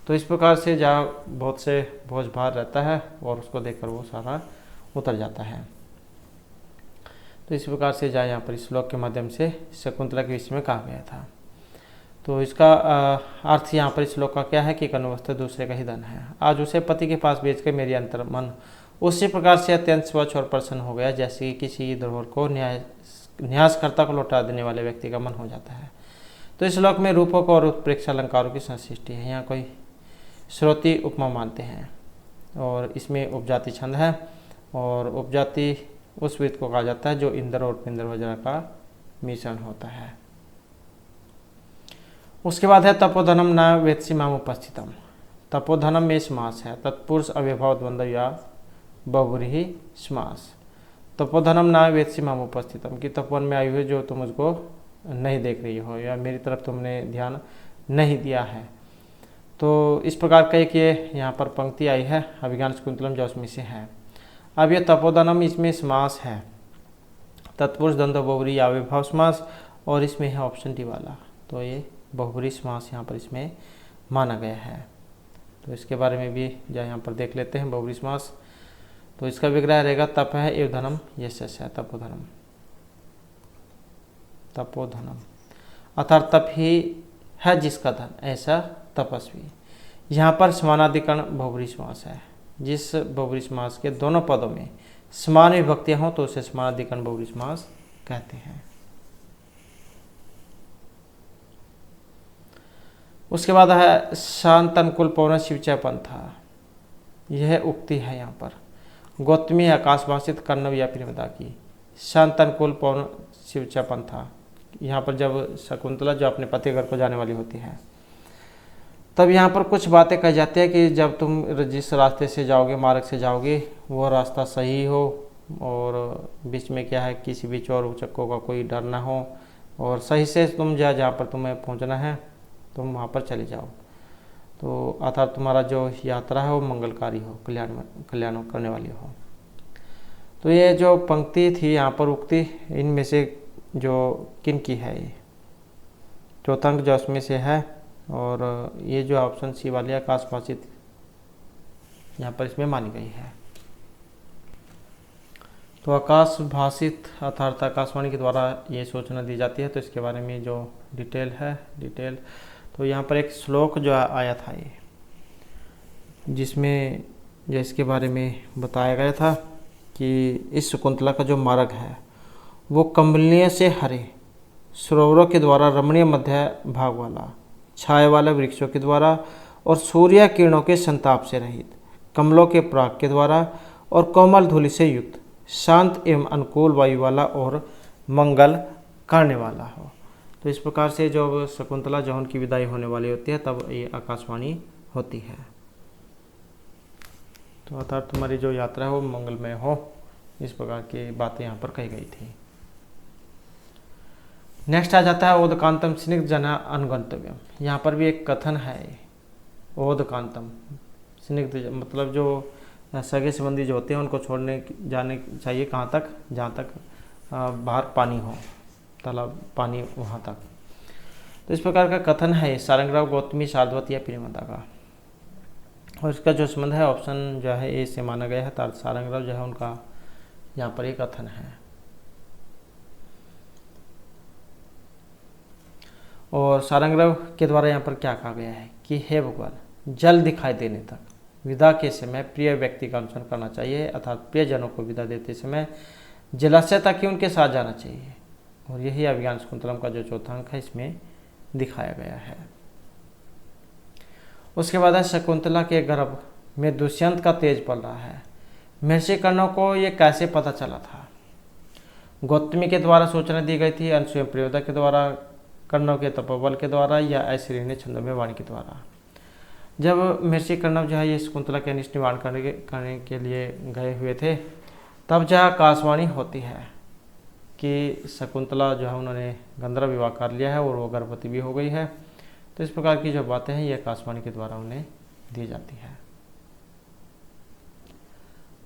तो इस प्रकार से जहाँ बहुत से बोझ भार रहता है और उसको देखकर वो सारा उतर जाता है। तो इस प्रकार से जहाँ यहाँ पर इस श्लोक के माध्यम से शकुंतला के विषय में कहा गया था। तो इसका अर्थ यहाँ पर इस श्लोक का क्या है कि कन्वस्तु दूसरे का ही धन है, आज उसे पति के पास बेच कर मेरी अंतर मन उसी प्रकार से अत्यंत स्वच्छ और प्रसन्न हो गया जैसे कि किसी धरोहर को न्यासकर्ता को लौटा देने वाले व्यक्ति का मन हो जाता है। तो इस श्लोक में रूपक और उत्प्रेक्ष अलंकारों की संशिष्टि है, यहाँ कोई श्रुति उपमा मानते हैं। और इसमें उपजाति छंद है, और उपजाति उस वृत्त को कहा जाता है जो इंद्र और उपेंद्र वज्र का मिश्रण होता है। उसके बाद है तपोधनम न वेत्सी माम उपस्थितम। तपोधनम में समास है, तत्पुरुष अव्यभाव द्वंद्व या बहुव्रीहि समास। तपोधनम न वेत्सी माम उपस्थितम कि तपोवन में आई हुई जो तुम उसको नहीं देख रही हो या मेरी तरफ तुमने ध्यान नहीं दिया है। तो इस प्रकार का एक ये यहाँ पर पंक्ति आई है अभिज्ञान शकुंतलम जो उसमें से है। अब ये तपोधनम इसमें समास है, तत्पुरुष द्वंद्व बहुव्रीहि अव्यभाव समास, और इसमें है ऑप्शन डी वाला। तो ये बहुव्रीहि समास यहाँ पर इसमें माना गया है। तो इसके बारे में भी यहाँ पर देख लेते हैं बहुव्रीहि समास। तो इसका विग्रह रहेगा तप है एव धनम यश है, तपोधनम। तपोधनम अर्थात तप ही है जिसका धन, ऐसा तपस्वी। यहाँ पर समानाधिकरण बहुव्रीहि समास है, जिस बहुव्रीहि समास के दोनों पदों में समान विभक्तियां हों तो उसे समानाधिकरण बहुव्रीहि समास कहते हैं। उसके बाद है शांत अनुकूल पवन शिवचय पंथा। यह उक्ति है यहाँ पर गौतमी आकाश भाषित कर्णव या प्रेमदा की। शांत अनुकूल पवन शिवचय पंथा, यहाँ पर जब शकुंतला जो अपने पति घर को जाने वाली होती है तब यहाँ पर कुछ बातें कही जाती है कि जब तुम जिस रास्ते से जाओगे, मार्ग से जाओगे, वो रास्ता सही हो और बीच में क्या है किसी भी चोर उचक्कों का कोई डर ना हो, और सही से तुम जहाँ पर तुम्हें पहुँचना है तुम वहाँ पर चले जाओ। तो अर्थात तुम्हारा जो यात्रा है वो मंगलकारी हो, कल्याण करने वाली हो। तो ये जो पंक्ति थी यहाँ पर उक्ति, इनमें से जो किन की है, ये चौथा अंक जो उसमें से है, और ये जो ऑप्शन सी वाली आकाश भाषित यहाँ पर इसमें मानी गई है। तो आकाश भाषित अर्थात आकाशवाणी के द्वारा ये सूचना दी जाती है। तो इसके बारे में जो डिटेल तो यहाँ पर एक श्लोक जो आया था ये, जिसमें जो इसके बारे में बताया गया था कि इस शकुंतला का जो मार्ग है वो कमलियों से हरे सरोवरों के द्वारा, रमणीय मध्य भाग वाला, छाए वाले वृक्षों के द्वारा और सूर्य किरणों के संताप से रहित, कमलों के पराग के द्वारा और कोमल धूलि से युक्त, शांत एवं अनुकूल वायु वाला और मंगल करने वाला हो। तो इस प्रकार से जब शकुंतला जब उनकी विदाई होने वाली होती है तब ये आकाशवाणी होती है। तो अर्थात तुम्हारी जो यात्रा है वो मंगलमय हो, इस प्रकार की बातें यहाँ पर कही गई थी। नेक्स्ट आ जाता है ओदकांतम स्निग्ध जना अनुगंतव्यम। यहाँ पर भी एक कथन है, ओदकांतम स्निग्ध मतलब जो सगे संबंधी जो होते हैं उनको छोड़ने जाने चाहिए कहाँ तक, जहाँ तक बाहर पानी हो, तालाब पानी वहाँ तक। तो इस प्रकार का कथन है सारंगराव, गौतमी, शार्दवत या प्रियमदा का। और इसका जो संबंध है ऑप्शन जो है ए से माना गया है। सारंगराव जो है उनका यहाँ पर एक कथन है। और सारंगराव के द्वारा यहाँ पर क्या कहा गया है कि हे भगवान, जल दिखाई देने तक विदा के समय प्रिय व्यक्ति का अनुसरण करना चाहिए, अर्थात प्रियजनों को विदा देते समय जलाशय तक ही उनके साथ जाना चाहिए। और यही अभिज्ञान शकुंतलम का जो चौथा अंक है इसमें दिखाया गया है। उसके बाद है शकुंतला के गर्भ में दुष्यंत का तेज पल रहा है। महर्षि कर्ण को ये कैसे पता चला था? गौतमी के द्वारा सूचना दी गई थी, अनसुया प्रियोदा के द्वारा, कर्णव के तपोबल के द्वारा या ऐश्वर्य ने छंदोमय वाणी के द्वारा। जब महर्षि कर्णव जो है ये शकुंतला के अनिष्ट निवारण करने के लिए गए हुए थे, तब जहाँ आकाशवाणी होती है कि शकुंतला जो है उन्होंने गंधर्व विवाह कर लिया है और वो गर्भवती भी हो गई है। तो इस प्रकार की जो बातें हैं ये आकाशवाणी के द्वारा उन्हें दी जाती है।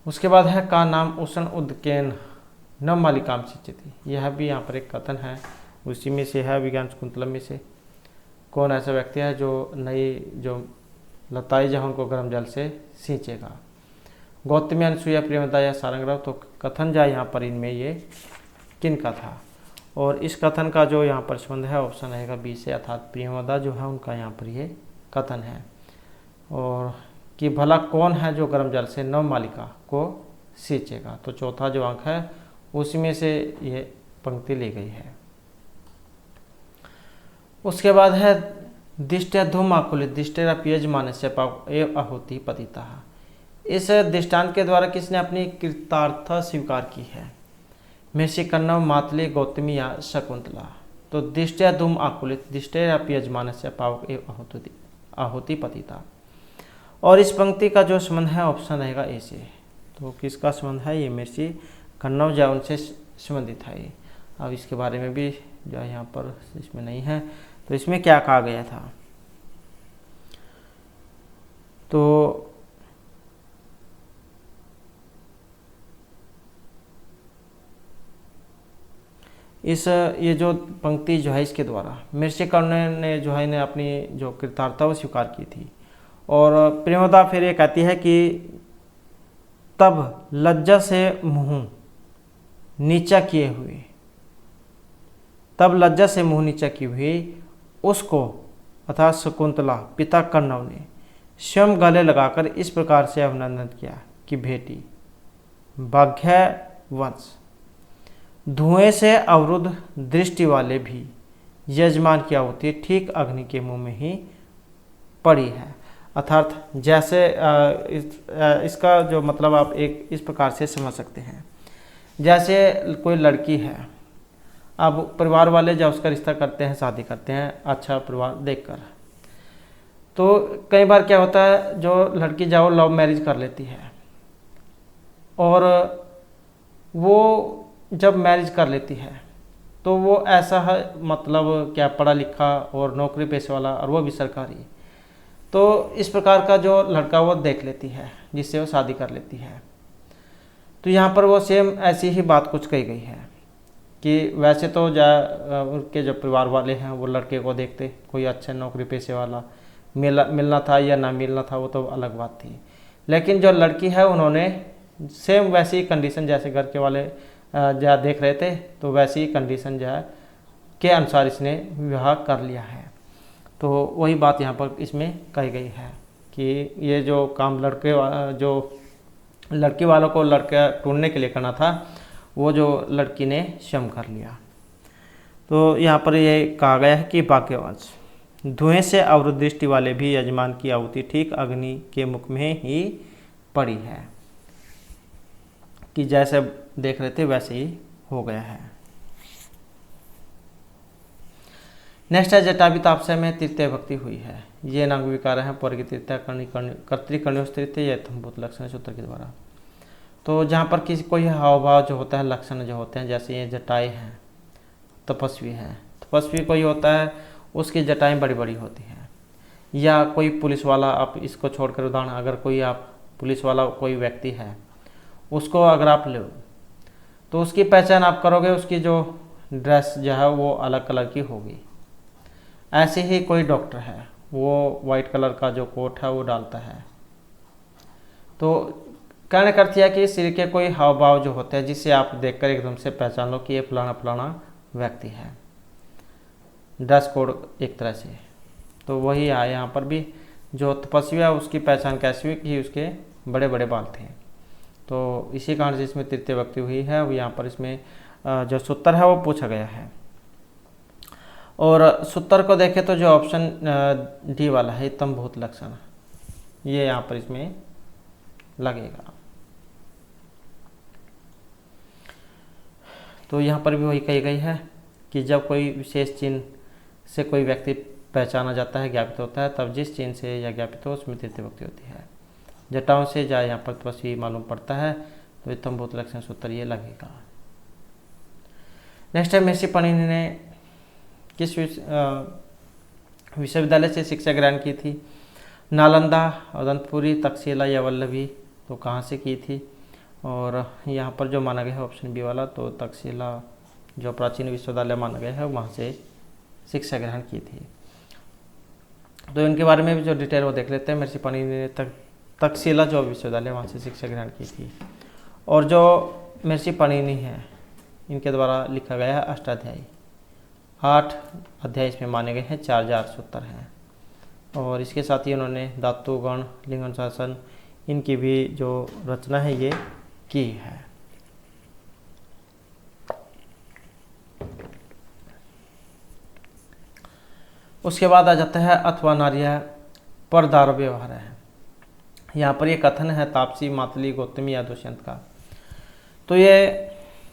उसके बाद है का नाम उष्ण उदकेन न मालिकाम सिंचती। यह भी यहाँ पर एक कथन है, उसी में से है विज्ञान शकुंतलम में से। कौन ऐसा व्यक्ति है जो नई जो लताई जहाँ उनको गर्म जल से सींचेगा? गौतमी, अनसुया, प्रियमदा या सारंगराव। तो कथन जा यहाँ पर इनमें ये किन का था? और इस कथन का जो यहाँ पर संबंध है ऑप्शन रहेगा बी से, अर्थात प्रियमदा जो है उनका यहाँ पर ये कथन है। और कि भला कौन है जो गर्म जल से नव मालिका को सींचेगा? तो चौथा जो अंक है उसी में से ये पंक्ति ली गई है। उसके बाद है दिष्टया धूम आकुलित दिष्टेरा यजमानस्य पाव एव आहुति पतिता। इस दृष्टांत के द्वारा किसने अपनी कृतार्थता स्वीकार की है? महर्षि कण्व, मातली, गौतमी या शकुंतला। तो दिष्टया धूम आकुलित दिष्टेरा यजमानस्य पाव एव आहुति पतिता। और इस पंक्ति का जो संबंध है ऑप्शन रहेगा ए से। तो किसका संबंध है? ये महर्षि कण्व जो उनसे संबंधित है। अब इसके बारे में भी जो है यहाँ पर इसमें नहीं है। तो इसमें क्या कहा गया था? तो ये जो पंक्ति जो है इसके द्वारा महर्षि कर्ण ने जो है अपनी जो कृतार्थता वो स्वीकार की थी। और प्रेमदा फिर ये कहती है कि तब लज्जा से मुंह नीचा किए हुए, तब लज्जा से मुंह नीचा किए हुए उसको अर्थात शकुंतला पिता कण्व ने स्वयं गले लगाकर इस प्रकार से अभिनंदन किया कि बेटी भाग्य वंश, धुएं से अवरुद्ध दृष्टि वाले भी यजमान की आहुति ठीक अग्नि के मुंह में ही पड़ी है। अर्थात जैसे इसका जो मतलब आप एक इस प्रकार से समझ सकते हैं, जैसे कोई लड़की है, अब परिवार वाले जब उसका रिश्ता करते हैं, शादी करते हैं अच्छा परिवार देखकर, तो कई बार क्या होता है जो लड़की जाओ लव मैरिज कर लेती है और वो जब मैरिज कर लेती है तो वो ऐसा है मतलब क्या पढ़ा लिखा और नौकरी पेशे वाला और वो भी सरकारी, तो इस प्रकार का जो लड़का वो देख लेती है जिससे वो शादी कर लेती है। तो यहाँ पर वो सेम ऐसी ही बात कुछ कही गई है कि वैसे तो उनके जो परिवार वाले हैं वो लड़के को देखते कोई अच्छा नौकरी पेशे वाला मिलना था या ना मिलना था वो तो अलग बात थी, लेकिन जो लड़की है उन्होंने सेम वैसी ही कंडीशन जैसे घर के वाले जो देख रहे थे तो वैसी ही कंडीशन जो है के अनुसार इसने विवाह कर लिया है। तो वही बात यहाँ पर इसमें कही गई है कि ये जो काम जो लड़की वालों को लड़का ढूंढने के लिए करना था वो जो लड़की ने स्वयं कर लिया। तो यहाँ पर ये कहा गया है कि वाक्यांश, धुएं से अवरुद्ध दृष्टि वाले भी यजमान की आहुति ठीक अग्नि के मुख में ही पड़ी है, कि जैसे देख रहे थे वैसे ही हो गया है। नेक्स्ट है जटावी तापस्य में तृतीय भक्ति हुई है। ये नाग विकार है पर की तृतीय कर्तृकर्णियों तृतीय यह थम्भूत लक्षण सूत्र के द्वारा। तो जहाँ पर किसी कोई हाव भाव जो होता है, लक्षण जो होते हैं, जैसे ये जटाएं हैं, तपस्वी है, तपस्वी कोई होता है उसकी जटाएं बड़ी बड़ी होती हैं, या कोई पुलिस वाला, आप इसको छोड़कर उदाहरण, अगर कोई आप पुलिस वाला कोई व्यक्ति है उसको अगर आप लो तो उसकी पहचान आप करोगे, उसकी जो ड्रेस जो है वो अलग कलर की होगी। ऐसे ही कोई डॉक्टर है, वो वाइट कलर का जो कोट है वो डालता है। तो कहने का अर्थ है कि शरीर के कोई हाव भाव जो होते हैं जिसे आप देखकर एकदम से पहचान लो कि ये फलाना फलाना व्यक्ति है, ड्रेस कोड एक तरह से। तो वही है यहाँ पर भी, जो तपस्वी है उसकी पहचान कैसी हुई कि उसके बड़े बड़े बाल थे। तो इसी कारण से इसमें तृतीय व्यक्ति हुई है। वो यहाँ पर इसमें जो सूत्र है वो पूछा गया है। और सूत्र को देखें तो जो ऑप्शन डी वाला है तम्भूत लक्षण, ये यहाँ पर इसमें लगेगा। तो यहाँ पर भी वही कही गई है कि जब कोई विशेष चिन्ह से कोई व्यक्ति पहचाना जाता है, ज्ञापित होता है, तब जिस चिन्ह से यह ज्ञापित हो उसमें तृतीय व्यक्ति होती है। जटाओं से जहाँ यहाँ पर तपस्वी मालूम पड़ता है तो तम्भूत लक्षण सूत्र ये लगेगा। नेक्स्ट है महर्षि पाणिनि ने किस विश्वविद्यालय से शिक्षा ग्रहण की थी? नालंदा, अदंतपुरी, तक्षशिला या वल्लभी। तो कहाँ से की थी? और यहाँ पर जो माना गया है ऑप्शन बी वाला, तो तक्षशिला जो प्राचीन विश्वविद्यालय माना गया है वहाँ से शिक्षा ग्रहण की थी। तो इनके बारे में भी जो डिटेल वो देख लेते हैं। महर्षि पाणिनि ने तक्षशिला जो विश्वविद्यालय वहाँ से शिक्षा ग्रहण की थी। और जो महर्षि पाणिनि है इनके द्वारा लिखा गया है अष्टाध्यायी, 8 अध्याय इसमें माने गए हैं, 4000 सूत्र हैं। और इसके साथ ही उन्होंने धातु गण, लिंग अनुशासन, इनकी भी जो रचना है ये की है। उसके बाद आ जाता है अथवा नार्य पर दार व्यवहार है। यहाँ पर ये कथन है तापसी, मातली, गौतमी या दुष्यंत का। तो ये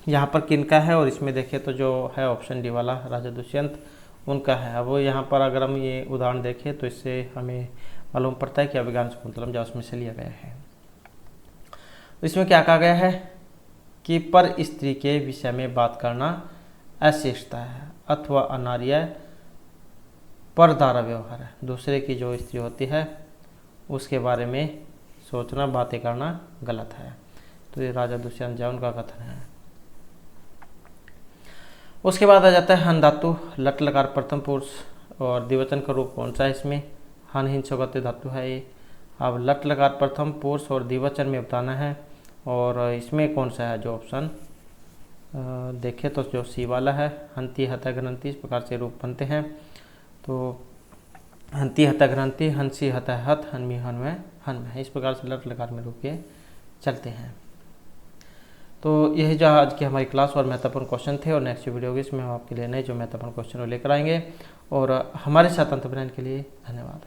यहाँ पर किनका है? और इसमें देखें तो जो है ऑप्शन डी वाला राजा दुष्यंत उनका है। अब यहाँ पर अगर हम ये उदाहरण देखें तो इससे हमें मालूम पड़ता है कि अभिज्ञान शाकुंतलम जो उसमें से लिया गया है। इसमें क्या कहा गया है कि पर स्त्री के विषय में बात करना अशिष्टता है, अथवा अनार्य पर दारा व्यवहार है। दूसरे की जो स्त्री होती है उसके बारे में सोचना, बातें करना गलत है। तो ये राजा दुष्यंत जो उनका कथन है। उसके बाद आ जाता है हन धातु, लट लकार प्रथम पुरुष और द्विवचन का रूप कौन सा है? इसमें हन हिन सौगत्य धातु है ये। अब लट लकार प्रथम पुरुष और द्विवचन में बताना है। और इसमें कौन सा है? जो ऑप्शन देखें तो जो सी वाला है, हंती हता घ्रंथि, इस प्रकार से रूप बनते हैं। तो हंती हता घ्रंथि, हंसी हता हत, हनमी हनवे हनमे, इस प्रकार से लट लकार में रूप के चलते हैं। तो यही जो आज की हमारी क्लास और महत्वपूर्ण क्वेश्चन थे। और नेक्स्ट वीडियो होगी इसमें हम आपके लिए नए जो महत्वपूर्ण क्वेश्चन लेकर आएंगे। और हमारे साथ अंत के लिए धन्यवाद।